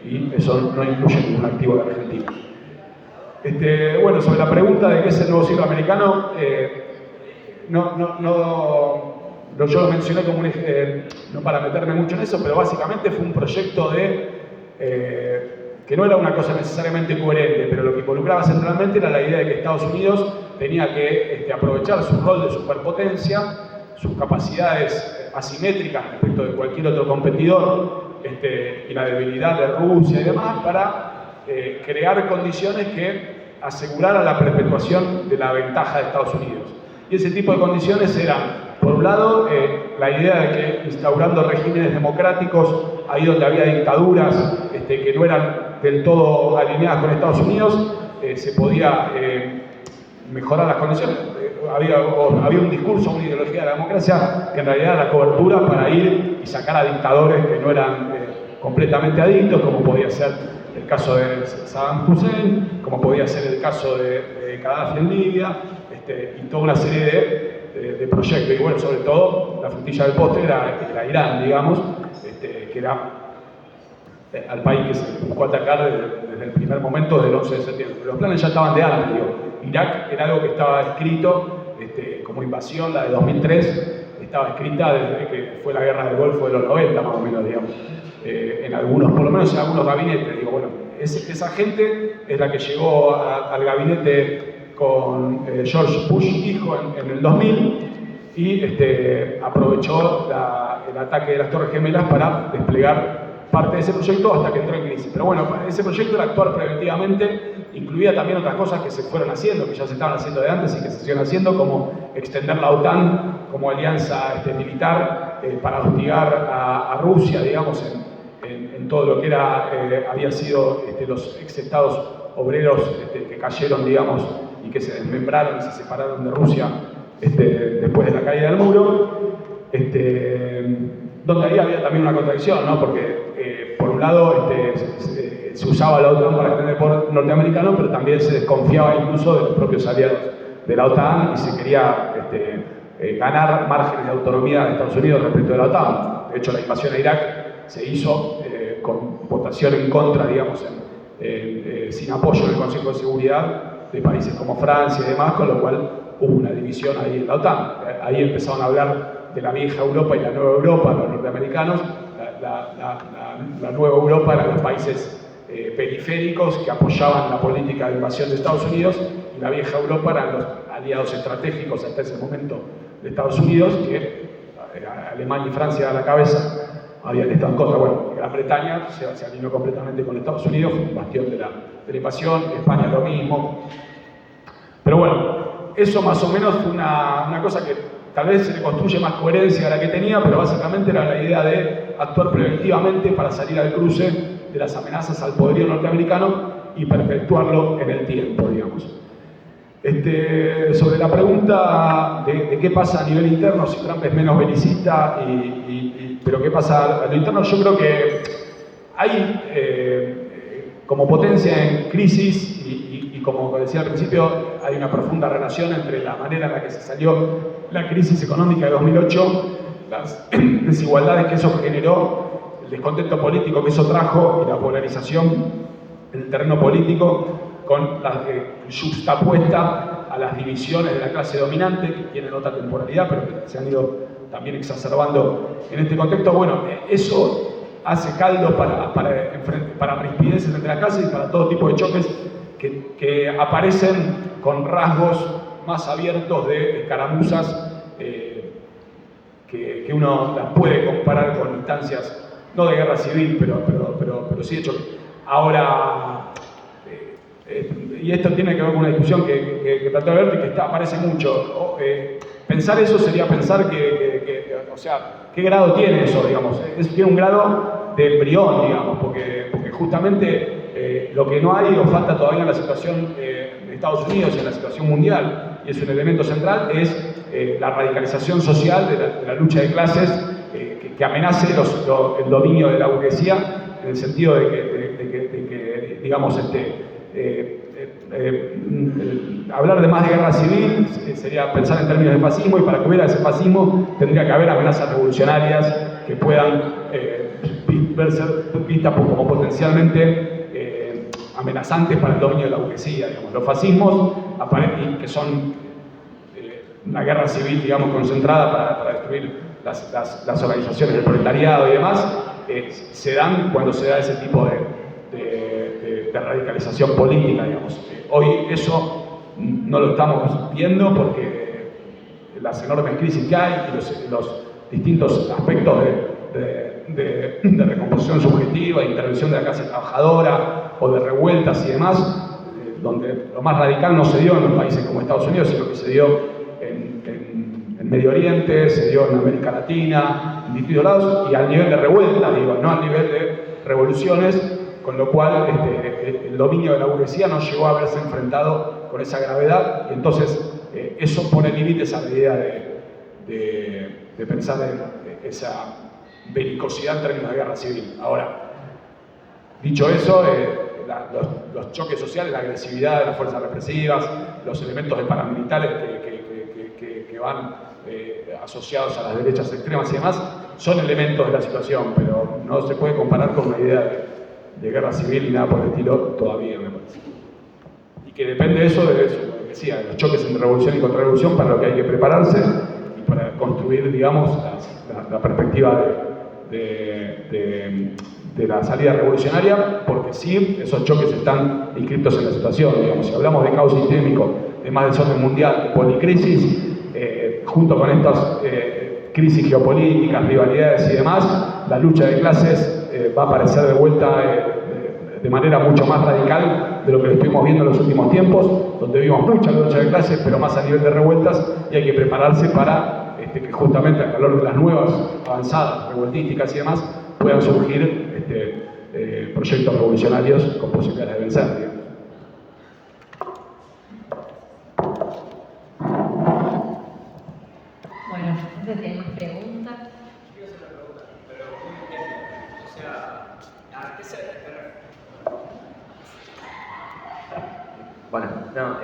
y eso no incluye ningún activo de Argentina. Bueno, sobre la pregunta de qué es el nuevo siglo americano, yo lo mencioné como no para meterme mucho en eso, pero básicamente fue un proyecto que no era una cosa necesariamente coherente, pero lo que involucraba centralmente era la idea de que Estados Unidos tenía que aprovechar su rol de superpotencia, sus capacidades asimétricas respecto de cualquier otro competidor y la debilidad de Rusia y demás para crear condiciones que aseguraran la perpetuación de la ventaja de Estados Unidos. Y ese tipo de condiciones eran, por un lado, la idea de que instaurando regímenes democráticos, ahí donde había dictaduras que no eran del todo alineadas con Estados Unidos, se podía mejorar las condiciones. Había un discurso, una ideología de la democracia que en realidad era la cobertura para ir y sacar a dictadores que no eran completamente adictos, como podía ser el caso de Saddam Hussein, como podía ser el caso de Gaddafi en Libia, y toda una serie de proyectos. Y bueno, sobre todo, la frutilla del postre era Irán, digamos, que era al país que se buscó atacar desde el primer momento del 11 de septiembre. Pero los planes ya estaban de antes, digo. Irak era algo que estaba escrito como invasión, la de 2003, estaba escrita desde que fue la guerra del Golfo de los 90, más o menos, digamos. Por lo menos en algunos gabinetes, digo, bueno, esa gente es la que llegó al gabinete con George Bush hijo en el 2000 y aprovechó el ataque de las Torres Gemelas para desplegar parte de ese proyecto hasta que entró en crisis. Pero bueno, ese proyecto era actuar preventivamente, incluía también otras cosas que se fueron haciendo, que ya se estaban haciendo de antes y que se siguen haciendo, como extender la OTAN como alianza militar para hostigar a Rusia, digamos, en todo lo que había sido los ex-estados obreros que cayeron, digamos, y que se desmembraron y se separaron de Rusia después de la caída del muro, donde ahí había también una contradicción, ¿no? Porque por un lado se usaba la OTAN para extender el poder norteamericano, pero también se desconfiaba incluso de los propios aliados de la OTAN y se quería ganar márgenes de autonomía de Estados Unidos respecto de la OTAN. De hecho, la invasión a Irak se hizo con votación en contra, digamos, sin apoyo del Consejo de Seguridad de países como Francia y demás, con lo cual hubo una división ahí en la OTAN. Ahí empezaron a hablar de la vieja Europa y la nueva Europa, los norteamericanos. La nueva Europa eran los países periféricos que apoyaban la política de invasión de Estados Unidos, y la vieja Europa eran los aliados estratégicos hasta ese momento de Estados Unidos, que Alemania y Francia a la cabeza habían estado en contra. Bueno, Gran Bretaña se alineó completamente con Estados Unidos, fue un bastión de la invasión, España lo mismo. Pero bueno, eso más o menos fue una cosa que tal vez se le construye más coherencia a la que tenía, pero básicamente era la idea de actuar preventivamente para salir al cruce de las amenazas al poderío norteamericano y perpetuarlo en el tiempo, digamos. Sobre la pregunta de qué pasa a nivel interno, si Trump es menos belicista, pero qué pasa a lo interno, yo creo que hay, como potencia en crisis, y como decía al principio, hay una profunda relación entre la manera en la que se salió la crisis económica de 2008, las desigualdades que eso generó, el descontento político que eso trajo y la polarización en el terreno político, con la juxtapuesta a las divisiones de la clase dominante, que tienen otra temporalidad, pero que se han ido también exacerbando en este contexto. Bueno, eso hace caldo para rispideces entre la clase y para todo tipo de choques que aparecen con rasgos más abiertos de escaramuzas que uno las puede comparar con instancias, no de guerra civil, pero sí de choque. Ahora, y esto tiene que ver con una discusión que trató de ver y que aparece mucho. Pensar eso sería pensar o sea, ¿qué grado tiene eso, digamos? Tiene un grado de embrión, digamos, porque justamente lo que no hay o falta todavía en la situación de Estados Unidos y en la situación mundial, y es un elemento central, es la radicalización social de la lucha de clases que amenace el dominio de la burguesía, en el sentido de que digamos, hablar de más de guerra civil sería pensar en términos de fascismo, y para que hubiera ese fascismo tendría que haber amenazas revolucionarias que puedan verse vistas como potencialmente amenazantes para el dominio de la burguesía. Digamos. Los fascismos, que son una guerra civil, digamos, concentrada para destruir las organizaciones del proletariado y demás, se dan cuando se da ese tipo de radicalización política, digamos. Hoy eso no lo estamos viendo porque las enormes crisis que hay y los distintos aspectos de recomposición subjetiva, de intervención de la clase trabajadora o de revueltas y demás, donde lo más radical no se dio en los países como Estados Unidos, sino que se dio en Medio Oriente, se dio en América Latina, en distintos lados, y al nivel de revuelta, digo, no al nivel de revoluciones, con lo cual el dominio de la burguesía no llegó a verse enfrentado con esa gravedad, y entonces eso pone límites a la idea de pensar en esa belicosidad en términos de guerra civil. Ahora, dicho eso, los choques sociales, la agresividad de las fuerzas represivas, los elementos de paramilitares que van asociados a las derechas extremas y demás, son elementos de la situación, pero no se puede comparar con una idea de guerra civil y nada por el estilo todavía, me parece. Y que depende de eso, lo que decía, de los choques entre revolución y contrarrevolución, para lo que hay que prepararse y para construir, digamos, la perspectiva de de la salida revolucionaria, porque sí, esos choques están inscritos en la situación. Digamos, si hablamos de caos sistémico, de más desorden mundial, de policrisis, junto con estas crisis geopolíticas, rivalidades y demás, la lucha de clases va a aparecer de vuelta de manera mucho más radical de lo que lo estuvimos viendo en los últimos tiempos, donde vimos mucha lucha de clases, pero más a nivel de revueltas, y hay que prepararse para que justamente al calor de las nuevas avanzadas, revueltísticas y demás, puedan surgir proyectos revolucionarios con posibilidades de vencer, digamos. Bueno, no sé si hay más preguntas. Quiero hacer una pregunta, pero muy bien. O sea, ¿a qué se refiere? Bueno, no,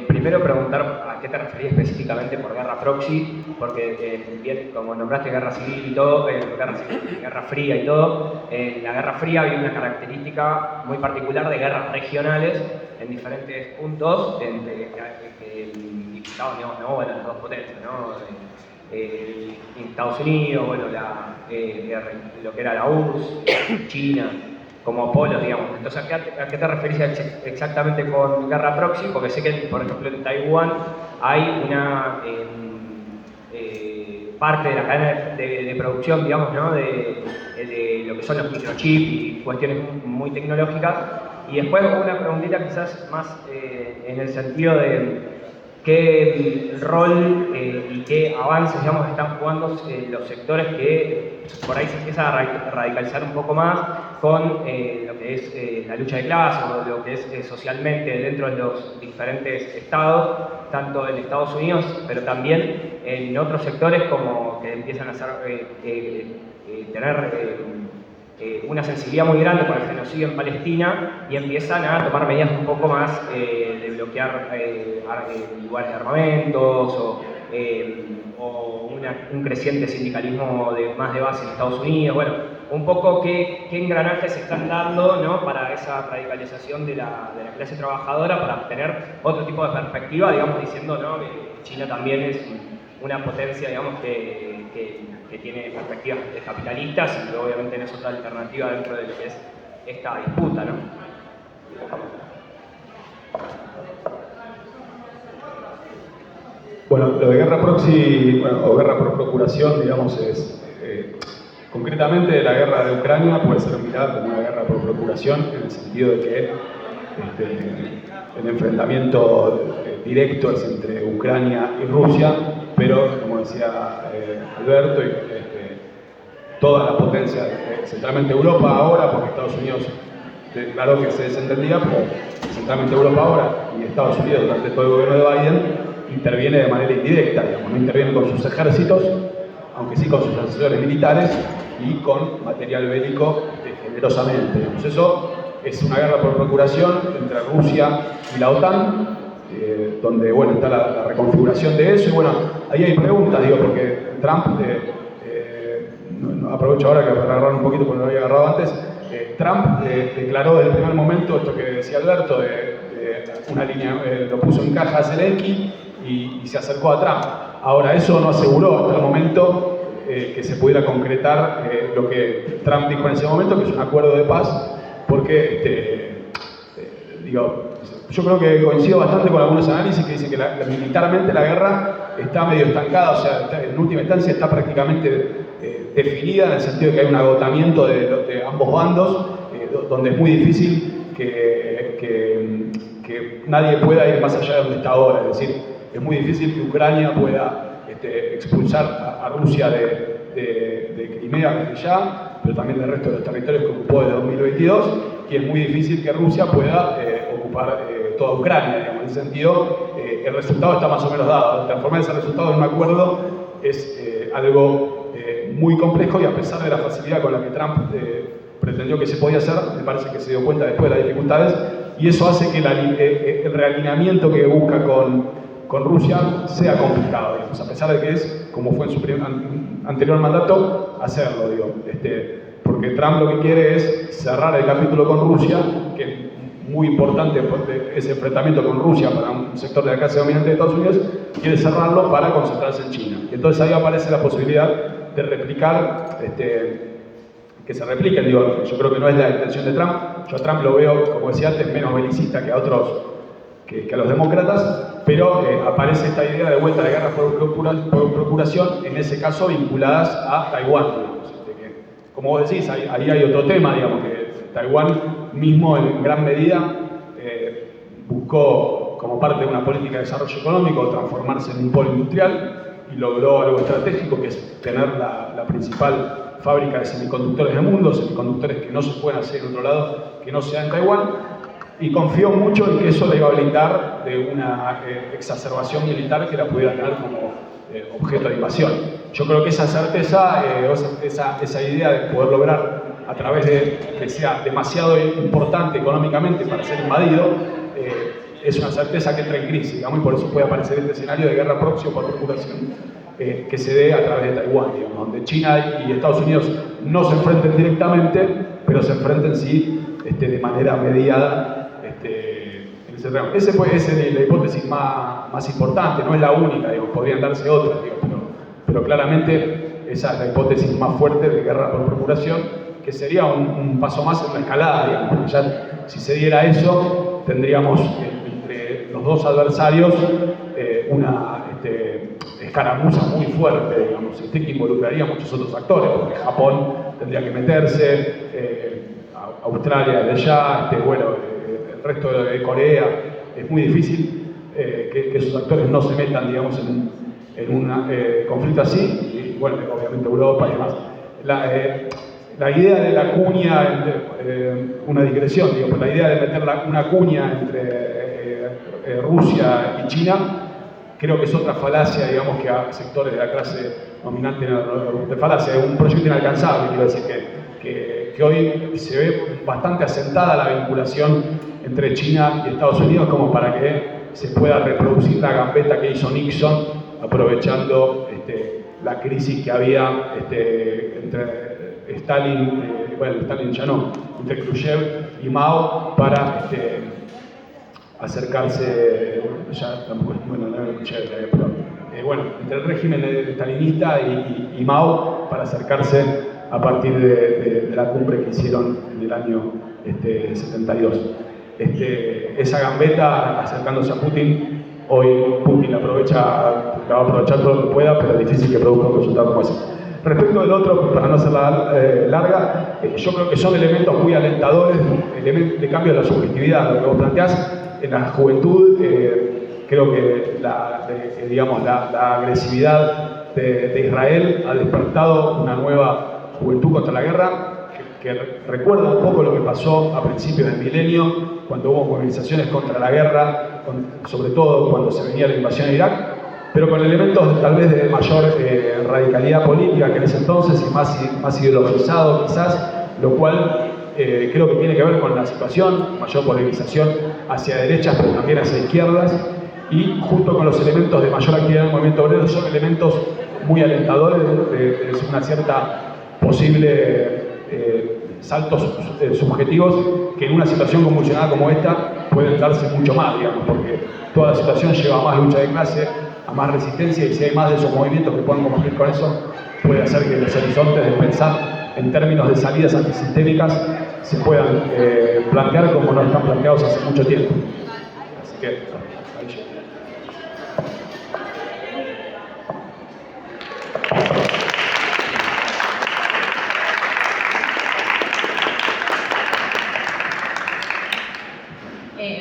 primero preguntar a qué te referías específicamente por guerra proxy, porque bien, como nombraste guerra civil y todo, guerra fría y todo, en la guerra fría había una característica muy particular de guerras regionales en diferentes puntos que estaban, digamos, ¿no? Bueno, las dos potencias, ¿no? Estados Unidos, bueno, lo que era la URSS, China, como polos, digamos. Entonces, ¿a qué te referís exactamente con guerra proxy? Porque sé que, por ejemplo, en Taiwán hay una parte de la cadena de producción, digamos, ¿no? de lo que son los microchips y cuestiones muy tecnológicas. Y después una preguntita quizás más en el sentido de qué rol y qué avances, digamos, están jugando los sectores que por ahí se empieza a radicalizar un poco más con lo que es la lucha de clases o lo que es socialmente dentro de los diferentes estados, tanto en Estados Unidos, pero también en otros sectores como que empiezan a tener una sensibilidad muy grande con el genocidio en Palestina y empiezan a tomar medidas un poco más de bloquear lugares de armamentos o un creciente sindicalismo más de base en Estados Unidos. Bueno, un poco qué engranajes se están dando, ¿no? Para esa radicalización de la clase trabajadora, para obtener otro tipo de perspectiva, digamos, diciendo, ¿no? Que China también es una potencia, digamos, que tiene perspectivas capitalistas y obviamente no es otra alternativa dentro de lo que es esta disputa, ¿no? Bueno, lo de guerra proxy, o guerra por procuración, digamos, es concretamente la guerra de Ucrania puede ser mirada como una guerra por procuración, en el sentido de que el enfrentamiento directo es entre Ucrania y Rusia, pero como decía Alberto, todas las potencias, centralmente Europa ahora, porque Estados Unidos declaró que se desentendía, pero centralmente Europa ahora y Estados Unidos durante todo el gobierno de Biden interviene de manera indirecta, digamos, no interviene con sus ejércitos, aunque sí con sus asesores militares y con material bélico generosamente. Digamos. Eso es una guerra por procuración entre Rusia y la OTAN, donde bueno, está la reconfiguración de eso. Y bueno, ahí hay preguntas, digo, porque Trump, aprovecho ahora que para agarrar un poquito porque no lo había agarrado antes, Trump declaró desde el primer momento esto que decía Alberto, una línea, lo puso en caja a Zelensky y se acercó a Trump. Ahora, eso no aseguró hasta el momento que se pudiera concretar lo que Trump dijo en ese momento, que es un acuerdo de paz, porque, yo creo que coincido bastante con algunos análisis que dicen que militarmente la guerra está medio estancada, o sea, en última instancia está prácticamente definida en el sentido de que hay un agotamiento de ambos bandos, donde es muy difícil que nadie pueda ir más allá de donde está ahora, es decir, es muy difícil que Ucrania pueda expulsar a Rusia de Crimea desde ya, pero también del resto de los territorios que ocupó desde 2022, y es muy difícil que Rusia pueda ocupar toda Ucrania, digamos. En ese sentido, el resultado está más o menos dado. Transformar ese resultado en un acuerdo es algo muy complejo, y a pesar de la facilidad con la que Trump pretendió que se podía hacer, me parece que se dio cuenta después de las dificultades, y eso hace que el realineamiento que busca con Rusia sea complicado, digamos, a pesar de que es, como fue en su anterior mandato, hacerlo, digo. Porque Trump lo que quiere es cerrar el capítulo con Rusia, que es muy importante porque ese enfrentamiento con Rusia para un sector de la clase dominante de Estados Unidos, quiere cerrarlo para concentrarse en China. Y entonces ahí aparece la posibilidad de replicar, que que se repliquen. Digo, yo creo que no es la intención de Trump. Yo a Trump lo veo, como decía antes, menos belicista que a otros, que a los demócratas, pero aparece esta idea de vuelta de guerras por procuración, en ese caso vinculadas a Taiwán, digamos. Que, como vos decís, ahí hay otro tema, digamos, que Taiwán mismo en gran medida buscó, como parte de una política de desarrollo económico, transformarse en un polo industrial y logró algo estratégico, que es tener la principal fábrica de semiconductores del mundo, semiconductores que no se pueden hacer en otro lado que no sea en Taiwán, y confió mucho en que eso le iba a blindar de una exacerbación militar que la pudiera tener como objeto de invasión. Yo creo que esa certeza, esa idea de poder lograr a través de que sea demasiado importante económicamente para ser invadido, es una certeza que entra en crisis, digamos, y por eso puede aparecer este escenario de guerra proxy o por procuración que se dé a través de Taiwán, digamos, donde China y Estados Unidos no se enfrenten directamente, pero se enfrenten sí de manera mediada. Esa puede ser la hipótesis más importante, no es la única, digo, podrían darse otras, digo, pero claramente esa es la hipótesis más fuerte de guerra por procuración, que sería un paso más en la escalada, digamos, porque ya si se diera eso, tendríamos entre los dos adversarios una escaramuza muy fuerte, digamos, que involucraría a muchos otros actores, porque Japón tendría que meterse, Australia desde allá, el resto de Corea. Es muy difícil que esos actores no se metan, digamos, en un conflicto así, y bueno, obviamente Europa y demás. La idea de la cuña, una digresión, digamos, la idea de meter una cuña entre Rusia y China, creo que es otra falacia, digamos, que a sectores de la clase dominante de falacia, es un proyecto inalcanzable, quiero decir que hoy se ve bastante asentada la vinculación entre China y Estados Unidos como para que se pueda reproducir la gambeta que hizo Nixon aprovechando la crisis que había entre Stalin, Stalin ya no, entre Khrushchev y Mao para acercarse, ya tampoco, bueno, no era Khrushchev, pero entre el régimen stalinista y Mao para acercarse a partir de la cumbre que hicieron en el año 72. Esa gambeta acercándose a Putin, hoy Putin la va a aprovechar todo lo que pueda, pero es difícil que produzca un resultado como ese. Respecto del otro, para no hacerla larga, yo creo que son elementos muy alentadores de cambio de la subjetividad. Lo que vos planteás en la juventud, creo que la agresividad de Israel ha despertado una nueva juventud contra la guerra, que recuerda un poco lo que pasó a principios del milenio, cuando hubo movilizaciones contra la guerra, sobre todo cuando se venía la invasión a Irak, pero con elementos tal vez de mayor radicalidad política que en ese entonces y más ideologizado quizás, lo cual creo que tiene que ver con la situación, mayor polarización hacia derechas pero también hacia izquierdas, y junto con los elementos de mayor actividad del movimiento obrero son elementos muy alentadores de una cierta posible saltos subjetivos que en una situación convulsionada como esta pueden darse mucho más, digamos, porque toda la situación lleva a más lucha de clase, a más resistencia, y si hay más de esos movimientos que puedan combatir con eso, puede hacer que los horizontes de pensar en términos de salidas antisistémicas se puedan plantear como no están planteados hace mucho tiempo. Así que, ahí llega.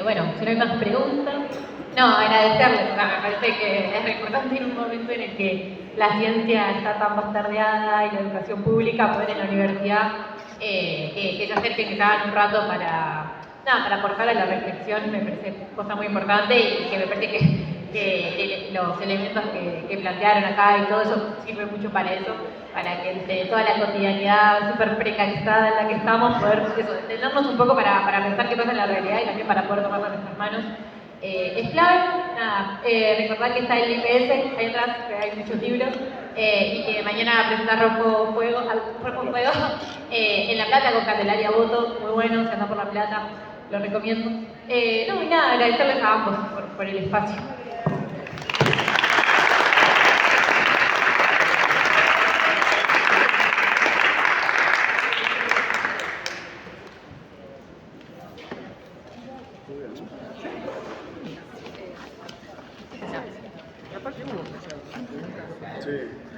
Bueno, si no hay más preguntas, no, agradecerles. Me parece que es importante en un momento en el que la ciencia está tan bastardeada y la educación pública, poder en la universidad que se acerquen, que se hagan un rato para aportar a la reflexión, me parece cosa muy importante, y que me parece que los elementos que plantearon acá y todo eso sirve mucho para eso, para que entre toda la cotidianidad súper precarizada en la que estamos, poder detenernos un poco para pensar qué pasa en la realidad y también para poder tomarlo en nuestras manos. Es clave, recordar que está el IPS, ahí atrás, que hay muchos libros, y que mañana presentar Rojo Fuego en La Plata con Candelaria Boto, muy bueno, si andan por La Plata, lo recomiendo. Y nada, agradecerles a ambos por el espacio. Sí.